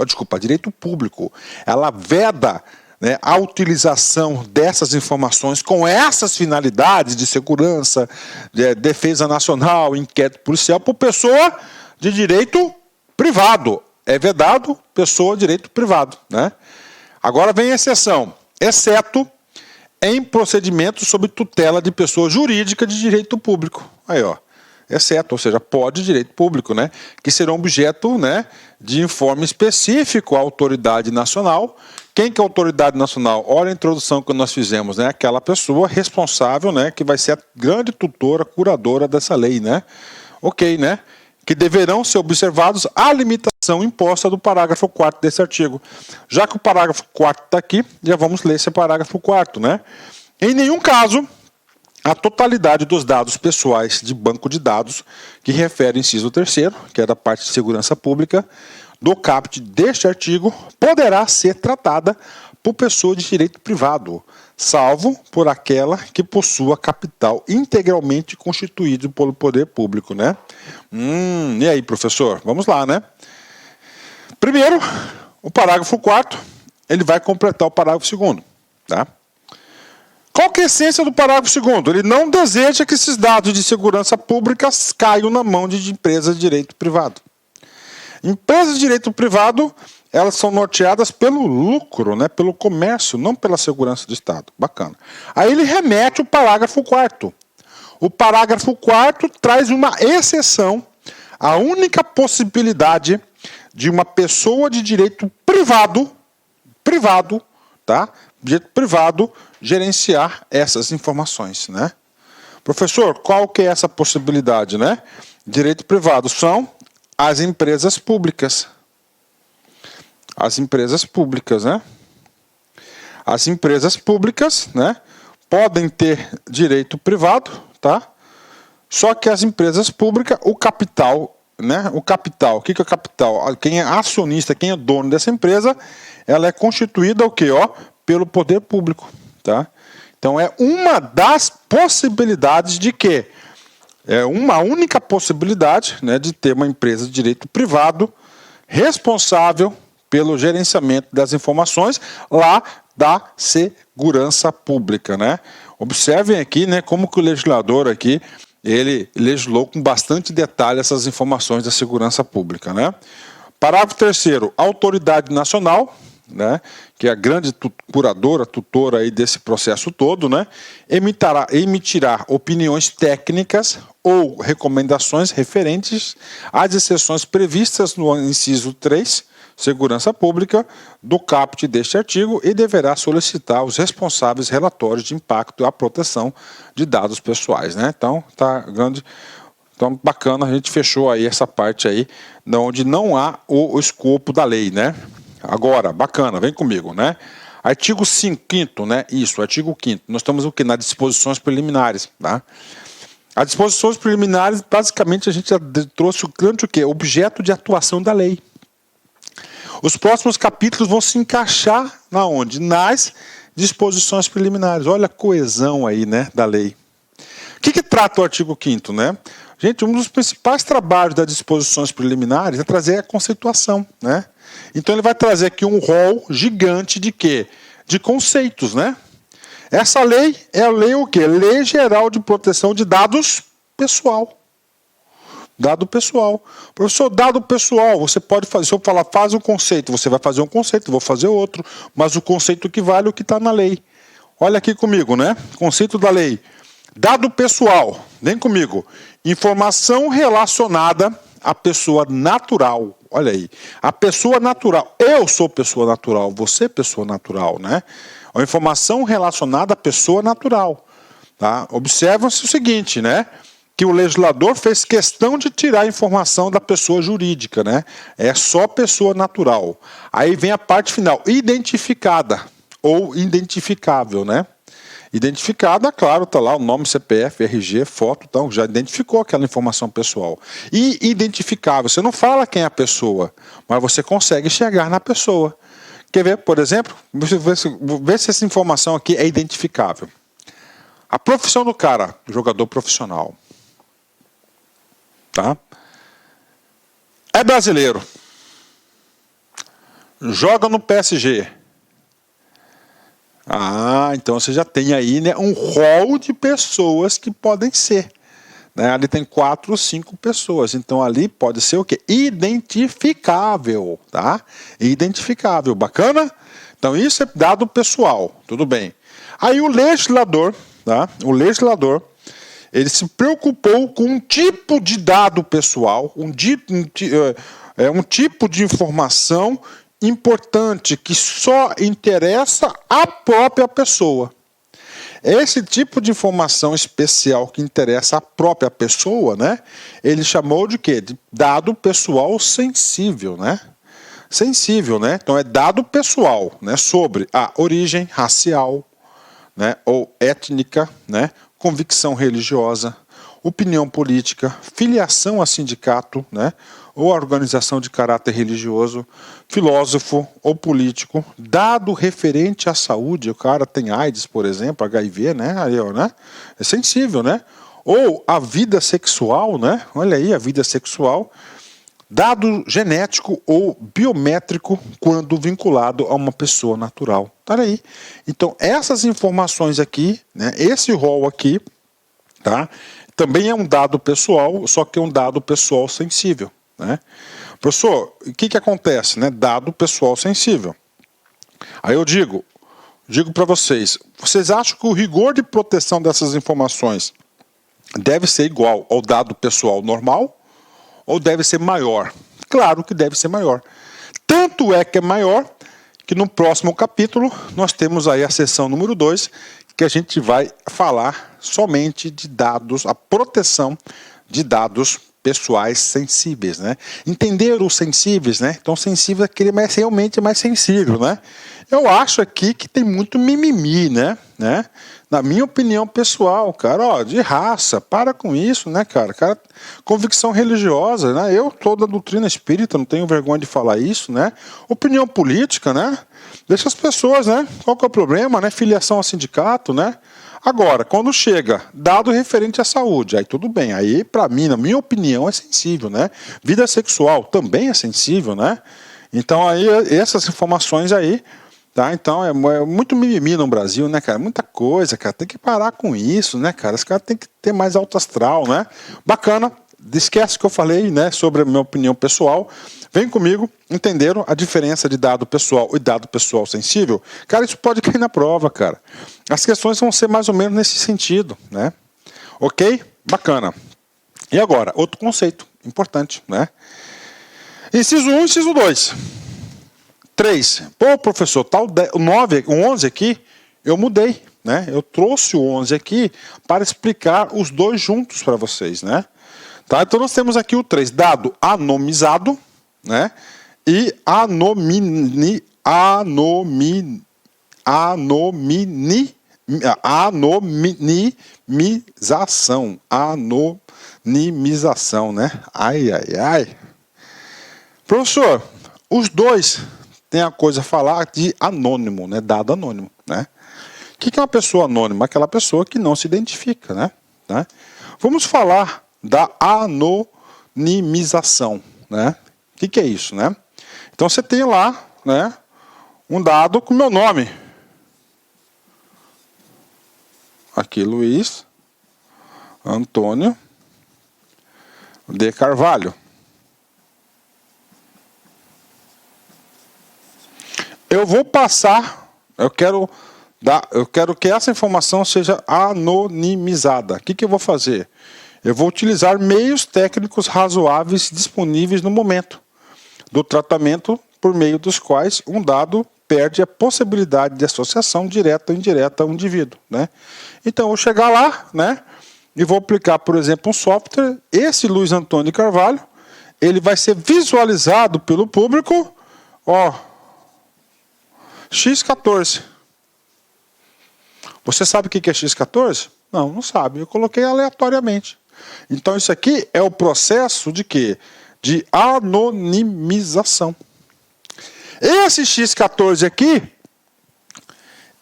Desculpa, direito público. Ela veda, né, a utilização dessas informações com essas finalidades de segurança, de defesa nacional, inquérito policial, por pessoa de direito privado. É vedado pessoa de direito privado, né? Agora vem a exceção, exceto em procedimentos sob tutela de pessoa jurídica de direito público. Aí, ó, exceto, ou seja, pode direito público, né? Que serão objeto, né, de informe específico à autoridade nacional. Quem que é a autoridade nacional? Olha a introdução que nós fizemos, né? Aquela pessoa responsável, né, que vai ser a grande tutora, curadora dessa lei, né? Ok, né? Que deverão ser observados a limitação imposta do parágrafo 4º desse artigo. Já que o parágrafo 4º está aqui, já vamos ler esse parágrafo 4º, né? Em nenhum caso, a totalidade dos dados pessoais de banco de dados, que refere ao inciso 3º, que é da parte de segurança pública, do caput deste artigo, poderá ser tratada por pessoa de direito privado, salvo por aquela que possua capital integralmente constituído pelo poder público, né? E aí, professor? Vamos lá, né? Primeiro, o parágrafo 4º, ele vai completar o parágrafo 2º, tá? Qual que é a essência do parágrafo 2º? Ele não deseja que esses dados de segurança pública caiam na mão de empresas de direito privado. Empresas de direito privado, elas são norteadas pelo lucro, né, pelo comércio, não pela segurança do Estado. Bacana. Aí ele remete ao parágrafo 4º. O parágrafo 4º traz uma exceção, a única possibilidade de uma pessoa de direito privado, tá? Direito privado, gerenciar essas informações, né? Professor, qual que é essa possibilidade, né? Direito privado são as empresas públicas. As empresas públicas, né? As empresas públicas, né, podem ter direito privado, tá? Só que as empresas públicas, o capital, né? O capital, o que é o capital? Quem é acionista, quem é dono dessa empresa, ela é constituída o quê? Ó, pelo poder público, tá? Então é uma das possibilidades de quê? É uma única possibilidade, né, de ter uma empresa de direito privado responsável pelo gerenciamento das informações lá da segurança pública, né? Observem aqui, né, como que o legislador aqui, ele legislou com bastante detalhe essas informações da segurança pública, né? Parágrafo 3º, autoridade nacional, né, que é a grande curadora, tutora aí desse processo todo, né, emitirá opiniões técnicas ou recomendações referentes às exceções previstas no inciso 3, segurança pública, do caput deste artigo e deverá solicitar aos responsáveis relatórios de impacto à proteção de dados pessoais, né? Então, tá grande. Então, bacana, a gente fechou aí essa parte aí, onde não há o escopo da lei, né? Agora, bacana, vem comigo, né? Artigo 5º, né? Isso, artigo 5º. Nós estamos o quê? Nas disposições preliminares, tá? As disposições preliminares, basicamente, a gente já trouxe o quê? Objeto de atuação da lei. Os próximos capítulos vão se encaixar na onde? Nas disposições preliminares. Olha a coesão aí, né, da lei. O que trata o artigo 5º, né? Gente, um dos principais trabalhos das disposições preliminares é trazer a conceituação, né? Então ele vai trazer aqui um rol gigante de quê? De conceitos, né? Essa lei é a lei o quê? Lei Geral de Proteção de Dados Pessoal. Dado pessoal. Professor, dado pessoal, você pode fazer, se eu falar, faz um conceito, você vai fazer um conceito, eu vou fazer outro, mas o conceito que vale é o que está na lei. Olha aqui comigo, né? Conceito da lei. Dado pessoal, vem comigo. Informação relacionada à pessoa natural. Olha aí. A pessoa natural. Eu sou pessoa natural, você é pessoa natural, né? A informação relacionada à pessoa natural. Tá? Observa-se o seguinte, né? Que o legislador fez questão de tirar a informação da pessoa jurídica, né? É só pessoa natural. Aí vem a parte final, identificada ou identificável, né? Identificada, claro, está lá o nome, CPF, RG, foto, então já identificou aquela informação pessoal. E identificável, você não fala quem é a pessoa, mas você consegue chegar na pessoa. Quer ver, por exemplo? Vê se essa informação aqui é identificável. A profissão do cara, jogador profissional. Tá? É brasileiro. Joga no PSG. Então você já tem aí, né, um rol de pessoas que podem ser. Né? Ali tem 4 ou 5 pessoas. Então ali pode ser o quê? Identificável. Tá? Identificável. Bacana? Então isso é dado pessoal. Tudo bem. Aí o legislador, tá? O legislador, ele se preocupou com um tipo de dado pessoal, um tipo de informação importante que só interessa à própria pessoa. Esse tipo de informação especial que interessa à própria pessoa, né? Ele chamou de quê? De dado pessoal sensível, né? Sensível, né? Então é dado pessoal, né? Sobre a origem racial, né? Ou étnica, né? Convicção religiosa, opinião política, filiação a sindicato, né? Ou organização de caráter religioso, filósofo ou político, dado referente à saúde, o cara tem AIDS, por exemplo, HIV, né? Aí, ó, né? É sensível, né? Ou a vida sexual, né? Olha aí, a vida sexual, dado genético ou biométrico quando vinculado a uma pessoa natural. Tá aí. Então, essas informações aqui, né? Esse rol aqui, tá? Também é um dado pessoal, só que é um dado pessoal sensível. Né? Professor, o que acontece? Né? Dado pessoal sensível. Aí eu digo para vocês acham que o rigor de proteção dessas informações deve ser igual ao dado pessoal normal ou deve ser maior? Claro que deve ser maior. Tanto é que é maior que no próximo capítulo nós temos aí a seção número 2, que a gente vai falar somente de dados, a proteção de dados pessoais sensíveis, né? Entender os sensíveis, né? Então, sensível é aquele realmente mais sensível, né? Eu acho aqui que tem muito mimimi, né? Na minha opinião pessoal, cara, ó, de raça, para com isso, né, cara? Convicção religiosa, né? Eu tô da doutrina espírita, não tenho vergonha de falar isso, né? Opinião política, né? Deixa as pessoas, né? Qual que é o problema, né? Filiação a sindicato, né? Agora, quando chega dado referente à saúde, aí tudo bem. Aí, para mim, na minha opinião, é sensível, né? Vida sexual também é sensível, né? Então, aí, essas informações aí, tá? Então, é muito mimimi no Brasil, né, cara? Muita coisa, cara. Tem que parar com isso, né, cara? Os caras têm que ter mais alto astral, né? Bacana. Esquece que eu falei, né, sobre a minha opinião pessoal. Vem comigo, entenderam a diferença de dado pessoal e dado pessoal sensível? Cara, isso pode cair na prova, cara. As questões vão ser mais ou menos nesse sentido, né? Ok? Bacana. E agora, outro conceito importante, né? Inciso 1, inciso 2. 3. Pô, professor, tal o 9, o 11 aqui, eu mudei, né? Eu trouxe o 11 aqui para explicar os dois juntos para vocês, né? Tá? Então nós temos aqui o 3, dado anomizado, né? E anonimização. Anonimização, né? Ai, ai, ai. Professor, os dois têm a coisa a falar de anônimo, né? Dado anônimo, né? O que é uma pessoa anônima? Aquela pessoa que não se identifica, né? Vamos falar da anonimização, né? O que é isso, né? Então você tem lá, né, um dado com o meu nome. Aqui, Luiz Antônio de Carvalho. Eu vou passar, eu quero que essa informação seja anonimizada. O que eu vou fazer? Eu vou utilizar meios técnicos razoáveis disponíveis no momento do tratamento, por meio dos quais um dado perde a possibilidade de associação direta ou indireta ao indivíduo, né? Então, eu vou chegar lá, né, e vou aplicar, por exemplo, um software. Esse Luiz Antônio Carvalho, ele vai ser visualizado pelo público, ó, X14. Você sabe o que é X14? Não, não sabe. Eu coloquei aleatoriamente. Então isso aqui é o processo de quê? De anonimização. Esse X14 aqui,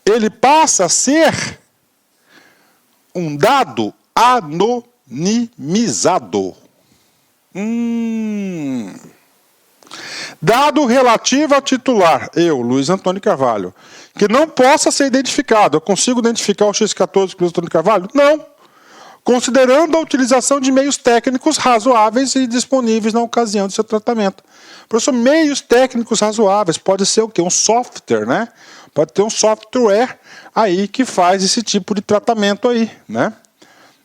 ele passa a ser um dado anonimizado. Dado relativo ao titular, eu, Luiz Antônio Carvalho, que não possa ser identificado. Eu consigo identificar o X14 com o Luiz Antônio Carvalho? Não. Considerando a utilização de meios técnicos razoáveis e disponíveis na ocasião do seu tratamento. Professor, meios técnicos razoáveis, pode ser o quê? Um software, né? Pode ter um software aí que faz esse tipo de tratamento aí, né?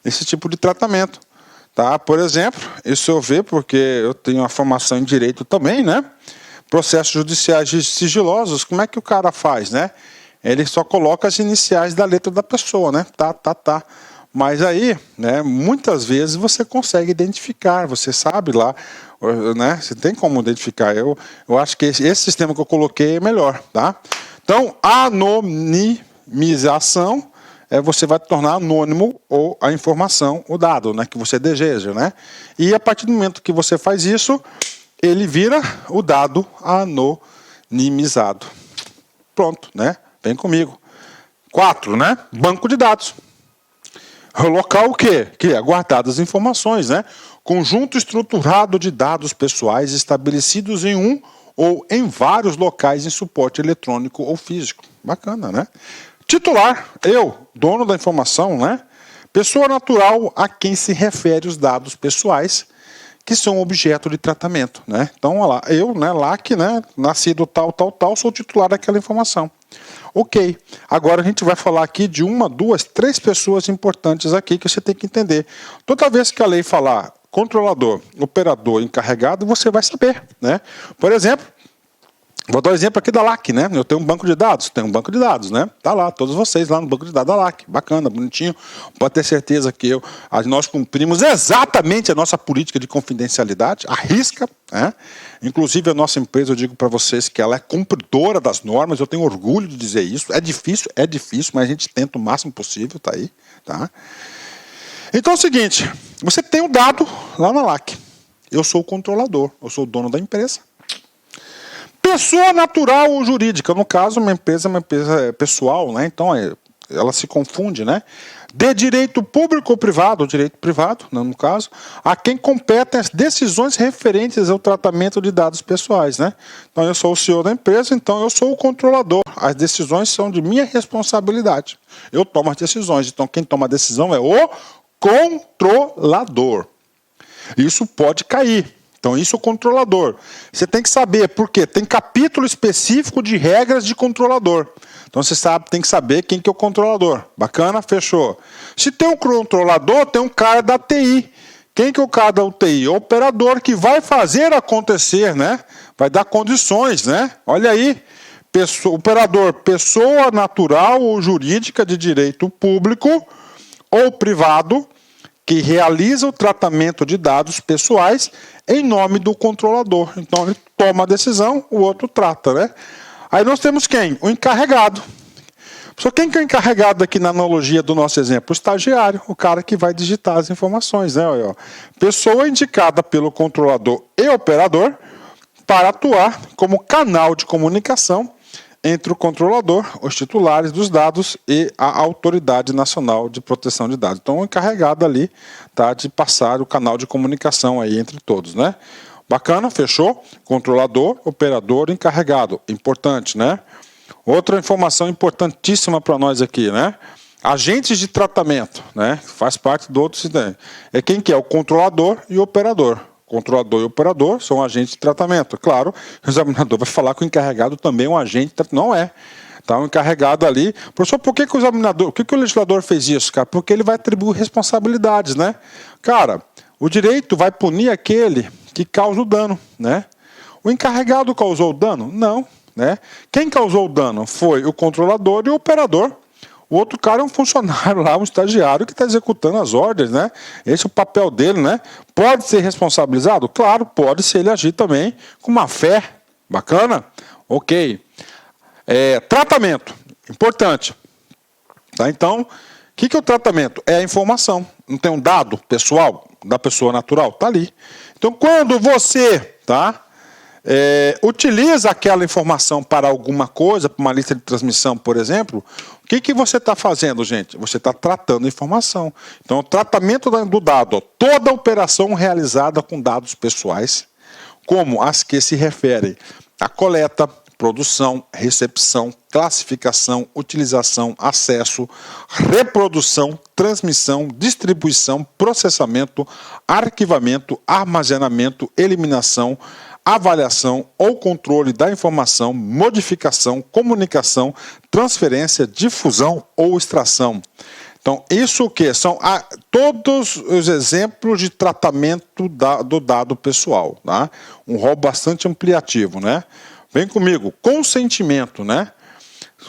Esse tipo de tratamento. Tá? Por exemplo, isso eu vejo porque eu tenho uma formação em direito também, né? Processos judiciais sigilosos, como é que o cara faz, né? Ele só coloca as iniciais da letra da pessoa, né? Tá. Mas aí, né, muitas vezes você consegue identificar, você sabe lá, né? Você tem como identificar. Eu acho que esse sistema que eu coloquei é melhor, tá? Então, anonimização você vai tornar anônimo ou a informação, o dado, né, que você deseja, né? E a partir do momento que você faz isso, ele vira o dado anonimizado. Pronto, né? Vem comigo. 4, né? Banco de dados. O local o quê? Que é guardar as informações, né? Conjunto estruturado de dados pessoais estabelecidos em um ou em vários locais em suporte eletrônico ou físico. Bacana, né? Titular, eu, dono da informação, né? Pessoa natural a quem se refere os dados pessoais que são objeto de tratamento, né? Então, olha lá, eu, né, LAC, né, nascido tal, sou titular daquela informação. Ok, agora a gente vai falar aqui de 1, 2, 3 pessoas importantes aqui que você tem que entender. Toda vez que a lei falar controlador, operador, encarregado, você vai saber, né? Por exemplo, vou dar um exemplo aqui da LAC, né? Eu tenho um banco de dados, né? Tá lá, todos vocês lá no banco de dados da LAC. Bacana, bonitinho. Pode ter certeza que nós cumprimos exatamente a nossa política de confidencialidade, à risca, né? Inclusive a nossa empresa, eu digo para vocês que ela é cumpridora das normas, eu tenho orgulho de dizer isso. É difícil, mas a gente tenta o máximo possível, tá aí, tá? Então é o seguinte, você tem o dado lá na LAC. Eu sou o controlador, eu sou o dono da empresa. Pessoa natural ou jurídica, no caso, uma empresa pessoal, né? Então ela se confunde, né? De direito público ou privado, ou direito privado, no caso, a quem competem as decisões referentes ao tratamento de dados pessoais, né? Então eu sou o CEO da empresa, então eu sou o controlador. As decisões são de minha responsabilidade. Eu tomo as decisões, então quem toma a decisão é o controlador. Isso pode cair. Então, isso é o controlador. Você tem que saber, por quê? Tem capítulo específico de regras de controlador. Então, você tem que saber quem que é o controlador. Bacana? Fechou. Se tem um controlador, tem um cara da TI. Quem que é o cara da UTI? O operador que vai fazer acontecer, né? Vai dar condições, né? Olha aí. Operador, pessoa natural ou jurídica de direito público ou privado, que realiza o tratamento de dados pessoais em nome do controlador. Então, ele toma a decisão, o outro trata, né? Aí nós temos quem? O encarregado. Só quem que é o encarregado aqui na analogia do nosso exemplo? O estagiário, o cara que vai digitar as informações, né? Pessoa indicada pelo controlador e operador para atuar como canal de comunicação entre o controlador, os titulares dos dados e a Autoridade Nacional de Proteção de Dados. Então, o encarregado ali, tá, de passar o canal de comunicação aí entre todos, né? Bacana, fechou? Controlador, operador, encarregado. Importante, né? Outra informação importantíssima para nós aqui, né? Agentes de tratamento, né? Faz parte do outro sistema. É quem que é? O controlador e o operador. Controlador e operador são agentes de tratamento. Claro, o examinador vai falar que o encarregado também é um agente de tratamento. Não é. Tá, o encarregado ali. Professor, por que o examinador, por que o legislador fez isso, cara? Porque ele vai atribuir responsabilidades, né? Cara, o direito vai punir aquele que causa o dano, né? O encarregado causou o dano? Não, né? Quem causou o dano foi o controlador e o operador. O outro cara é um funcionário lá, um estagiário que está executando as ordens, né? Esse é o papel dele, né? Pode ser responsabilizado? Claro, pode, se ele agir também com má fé. Bacana? Ok. Tratamento. Importante. Tá? Então, o que é o tratamento? É a informação. Não tem um dado pessoal da pessoa natural? Está ali. Então, quando você utiliza aquela informação para alguma coisa, para uma lista de transmissão, por exemplo, o que você está fazendo, gente? Você está tratando a informação. Então, o tratamento do dado, ó, toda operação realizada com dados pessoais, como as que se referem à coleta, produção, recepção, classificação, utilização, acesso, reprodução, transmissão, distribuição, processamento, arquivamento, armazenamento, eliminação, avaliação ou controle da informação, modificação, comunicação, transferência, difusão ou extração. Então, isso o quê? São todos os exemplos de tratamento do dado pessoal. Tá? Um rol bastante ampliativo, né? Vem comigo, consentimento, né?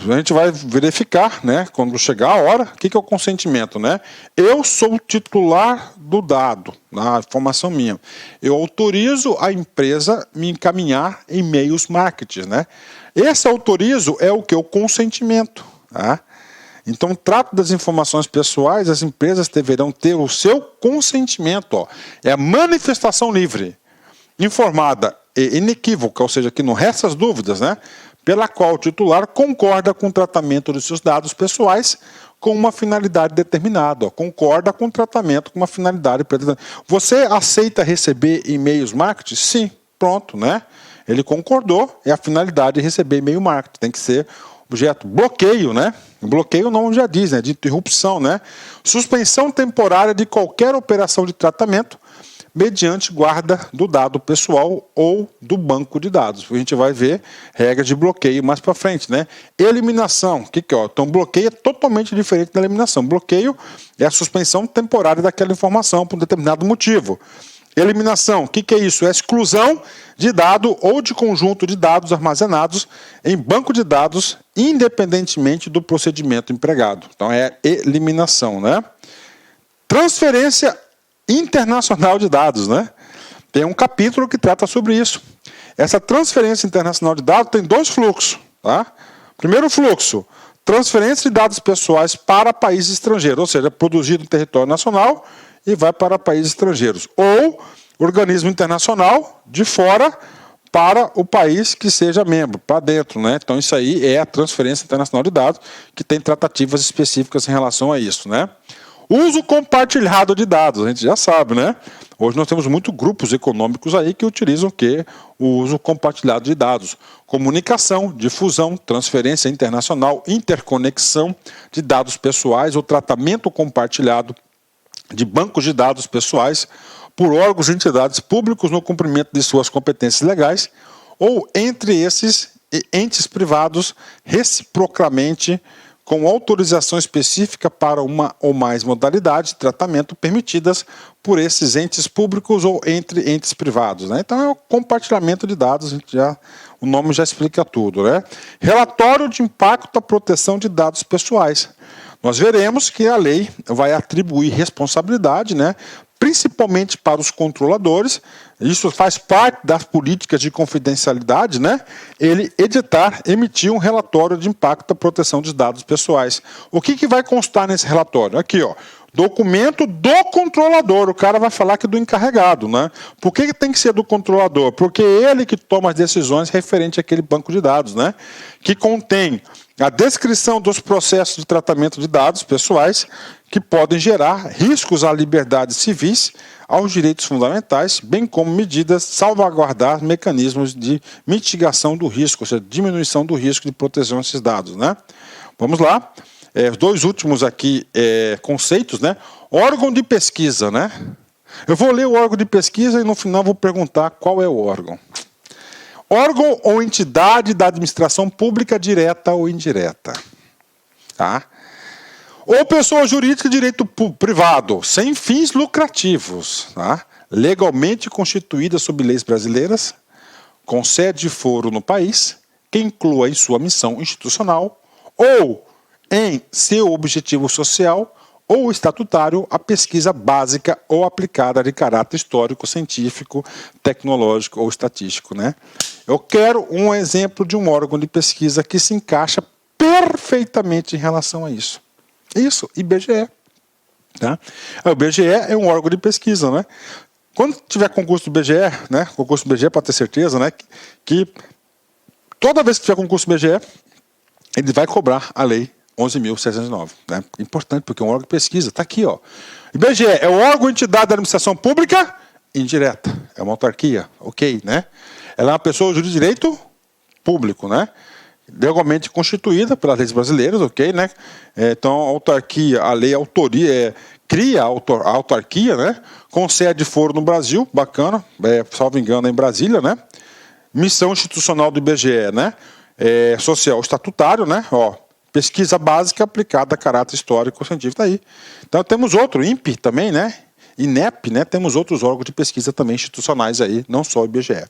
A gente vai verificar, né? Quando chegar a hora, o que é o consentimento, né? Eu sou o titular do dado, a informação minha. Eu autorizo a empresa me encaminhar e-mails marketing, né? Esse autorizo é o que? O consentimento, tá? Então, trato das informações pessoais, as empresas deverão ter o seu consentimento, ó. É a manifestação livre, informada e inequívoca, ou seja, que não resta as dúvidas, né? Pela qual o titular concorda com o tratamento de seus dados pessoais com uma finalidade determinada. Ó, concorda com o tratamento com uma finalidade determinada. Você aceita receber e-mails marketing? Sim, pronto, né? Ele concordou, é a finalidade de receber e-mail marketing. Tem que ser objeto. Bloqueio, né? Bloqueio o nome já diz, né? De interrupção, né? Suspensão temporária de qualquer operação de tratamento mediante guarda do dado pessoal ou do banco de dados. A gente vai ver regras de bloqueio mais para frente, né? Eliminação, Então, bloqueio é totalmente diferente da eliminação. Bloqueio é a suspensão temporária daquela informação por um determinado motivo. Eliminação, o que é isso? É a exclusão de dado ou de conjunto de dados armazenados em banco de dados, independentemente do procedimento empregado. Então, é eliminação, né? Transferência internacional de dados, né? Tem um capítulo que trata sobre isso. Essa transferência internacional de dados tem dois fluxos, tá? Primeiro fluxo, transferência de dados pessoais para países estrangeiros, ou seja, produzido no território nacional e vai para países estrangeiros. Ou organismo internacional de fora para o país que seja membro, para dentro, né? Então isso aí é a transferência internacional de dados, que tem tratativas específicas em relação a isso, né? Uso compartilhado de dados, a gente já sabe, né? Hoje nós temos muitos grupos econômicos aí que utilizam o uso compartilhado de dados. Comunicação, difusão, transferência internacional, interconexão de dados pessoais, o tratamento compartilhado de bancos de dados pessoais por órgãos e entidades públicos no cumprimento de suas competências legais ou entre esses entes privados reciprocamente com autorização específica para uma ou mais modalidades de tratamento permitidas por esses entes públicos ou entre entes privados, né? Então é o compartilhamento de dados, o nome já explica tudo, né? Relatório de impacto à proteção de dados pessoais. Nós veremos que a lei vai atribuir responsabilidade, né? Principalmente para os controladores, isso faz parte das políticas de confidencialidade, né? Ele emitir um relatório de impacto à proteção dos dados pessoais. O que vai constar nesse relatório? Aqui, ó, documento do controlador, o cara vai falar que do encarregado, né? Por que tem que ser do controlador? Porque é ele que toma as decisões referente àquele banco de dados, né? Que contém a descrição dos processos de tratamento de dados pessoais que podem gerar riscos à liberdade civis, aos direitos fundamentais, bem como medidas salvaguardar mecanismos de mitigação do risco, ou seja, diminuição do risco de proteção desses dados, né? Vamos lá. Os dois últimos aqui conceitos, né? Órgão de pesquisa, né? Eu vou ler o órgão de pesquisa e no final vou perguntar qual é o órgão. Órgão ou entidade da administração pública direta ou indireta, tá? Ou pessoa jurídica de direito privado, sem fins lucrativos, tá? Legalmente constituída sob leis brasileiras, com sede e foro no país, que inclua em sua missão institucional ou em seu objetivo social ou estatutário a pesquisa básica ou aplicada de caráter histórico, científico, tecnológico ou estatístico, né? Eu quero um exemplo de um órgão de pesquisa que se encaixa perfeitamente em relação a isso. Isso, IBGE. Tá? O IBGE é um órgão de pesquisa, né? Quando tiver concurso do IBGE, né? Concurso do IBGE, pode ter certeza, né? Que toda vez que tiver concurso do IBGE, ele vai cobrar a lei 11.709. Né? Importante, porque é um órgão de pesquisa. Está aqui, ó. IBGE é o órgão entidade da administração pública indireta. É uma autarquia, ok, né? Ela é uma pessoa de direito público, né? Legalmente constituída pelas leis brasileiras, ok, né? Então, a autarquia, a lei autoria, cria a autarquia, né? Com sede e foro no Brasil, bacana, salvo engano, em Brasília, né? Missão institucional do IBGE, né? Social estatutário, né? Ó, pesquisa básica aplicada a caráter histórico científico, tá aí. Então, temos outro, INPE também, né? INEP, né? Temos outros órgãos de pesquisa também institucionais aí, não só o IBGE.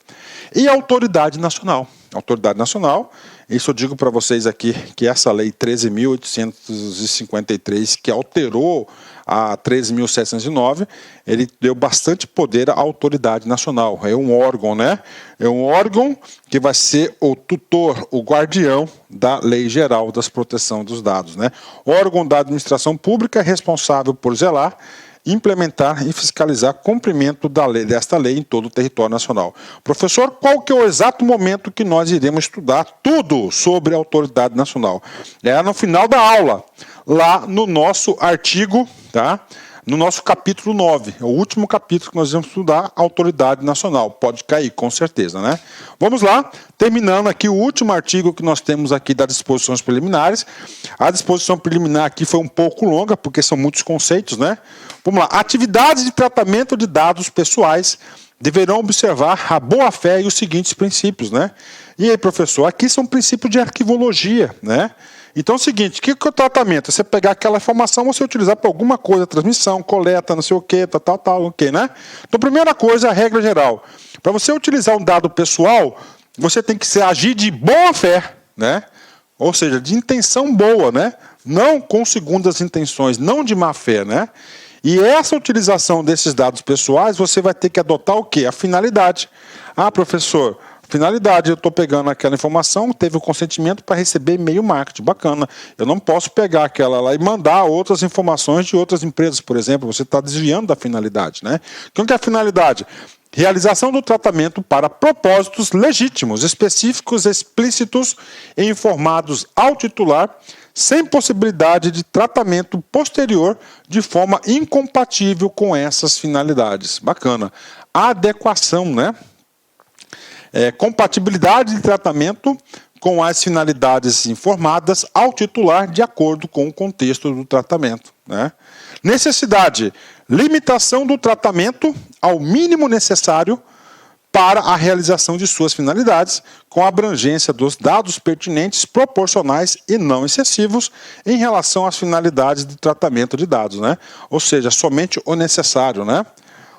E a Autoridade Nacional. Autoridade Nacional, isso eu digo para vocês aqui, que essa lei 13.853, que alterou a 13.709, ele deu bastante poder à Autoridade Nacional. É um órgão, né? É um órgão que vai ser o tutor, o guardião da Lei Geral das Proteção dos Dados, né? Órgão da administração pública responsável por zelar, implementar e fiscalizar cumprimento desta lei em todo o território nacional. Professor, qual que é o exato momento que nós iremos estudar tudo sobre a Autoridade Nacional? É no final da aula, lá no nosso artigo, tá? No nosso capítulo 9, é o último capítulo que nós vamos estudar, Autoridade Nacional. Pode cair, com certeza, né? Vamos lá, terminando aqui o último artigo que nós temos aqui das disposições preliminares. A disposição preliminar aqui foi um pouco longa, porque são muitos conceitos, né? Vamos lá, atividades de tratamento de dados pessoais deverão observar a boa-fé e os seguintes princípios, né? E aí, professor, aqui são princípios de arquivologia, né? Então é o seguinte, o que é o tratamento? É você pegar aquela informação, você utilizar para alguma coisa, transmissão, coleta, não sei o que, tal, ok, né? Então, primeira coisa, a regra geral. Para você utilizar um dado pessoal, você tem que agir de boa fé, né? Ou seja, de intenção boa, né? Não com segundas intenções, não de má fé, né? E essa utilização desses dados pessoais, você vai ter que adotar o quê? A finalidade. Ah, professor, finalidade, eu estou pegando aquela informação, teve o consentimento para receber e-mail marketing, bacana. Eu não posso pegar aquela lá e mandar outras informações de outras empresas, por exemplo, você está desviando da finalidade, né? Então, o que é a finalidade? Realização do tratamento para propósitos legítimos, específicos, explícitos e informados ao titular, sem possibilidade de tratamento posterior de forma incompatível com essas finalidades. Bacana. Adequação, né? Compatibilidade de tratamento com as finalidades informadas ao titular de acordo com o contexto do tratamento, né? Necessidade, limitação do tratamento ao mínimo necessário para a realização de suas finalidades, com a abrangência dos dados pertinentes, proporcionais e não excessivos em relação às finalidades de tratamento de dados, né? Ou seja, somente o necessário, né?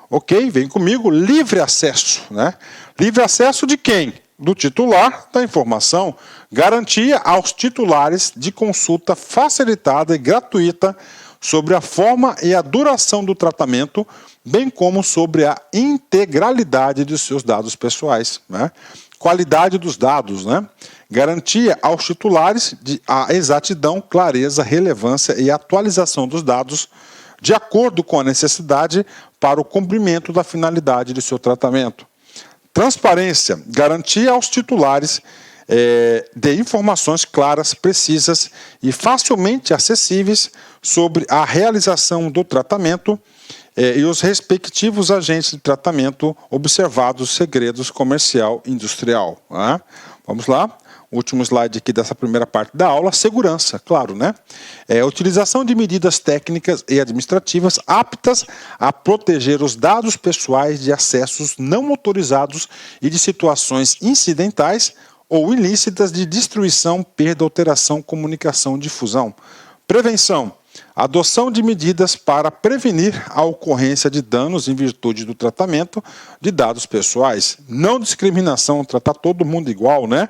Ok, vem comigo, livre acesso, né? Livre acesso de quem? Do titular da informação, garantia aos titulares de consulta facilitada e gratuita sobre a forma e a duração do tratamento, bem como sobre a integralidade de seus dados pessoais, né? Qualidade dos dados, né? Garantia aos titulares de a exatidão, clareza, relevância e atualização dos dados de acordo com a necessidade para o cumprimento da finalidade de seu tratamento. Transparência, garantia aos titulares de informações claras, precisas e facilmente acessíveis sobre a realização do tratamento e os respectivos agentes de tratamento observados segredos comercial e industrial. Né? Vamos lá. Último slide aqui dessa primeira parte da aula, segurança, claro, né? Utilização de medidas técnicas e administrativas aptas a proteger os dados pessoais de acessos não autorizados e de situações incidentais ou ilícitas de destruição, perda, alteração, comunicação, difusão. Prevenção. Adoção de medidas para prevenir a ocorrência de danos em virtude do tratamento de dados pessoais. Não discriminação, tratar todo mundo igual, né?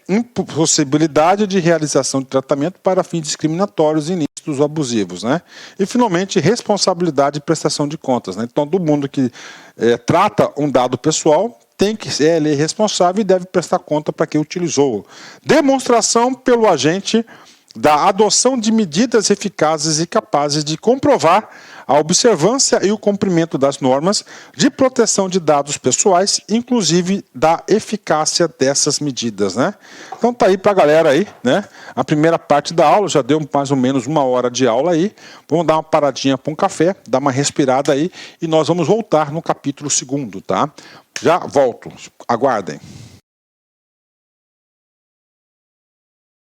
Impossibilidade de realização de tratamento para fins discriminatórios, ilícitos ou abusivos, né? E, finalmente, responsabilidade e prestação de contas, né? Então, todo mundo que trata um dado pessoal tem que ser responsável e deve prestar conta para quem utilizou. Demonstração pelo agente da adoção de medidas eficazes e capazes de comprovar a observância e o cumprimento das normas de proteção de dados pessoais, inclusive da eficácia dessas medidas, né? Então tá aí pra galera aí, né? A primeira parte da aula, já deu mais ou menos 1 hora de aula aí. Vamos dar uma paradinha para um café, dar uma respirada aí e nós vamos voltar no capítulo 2º, tá? Já volto, aguardem.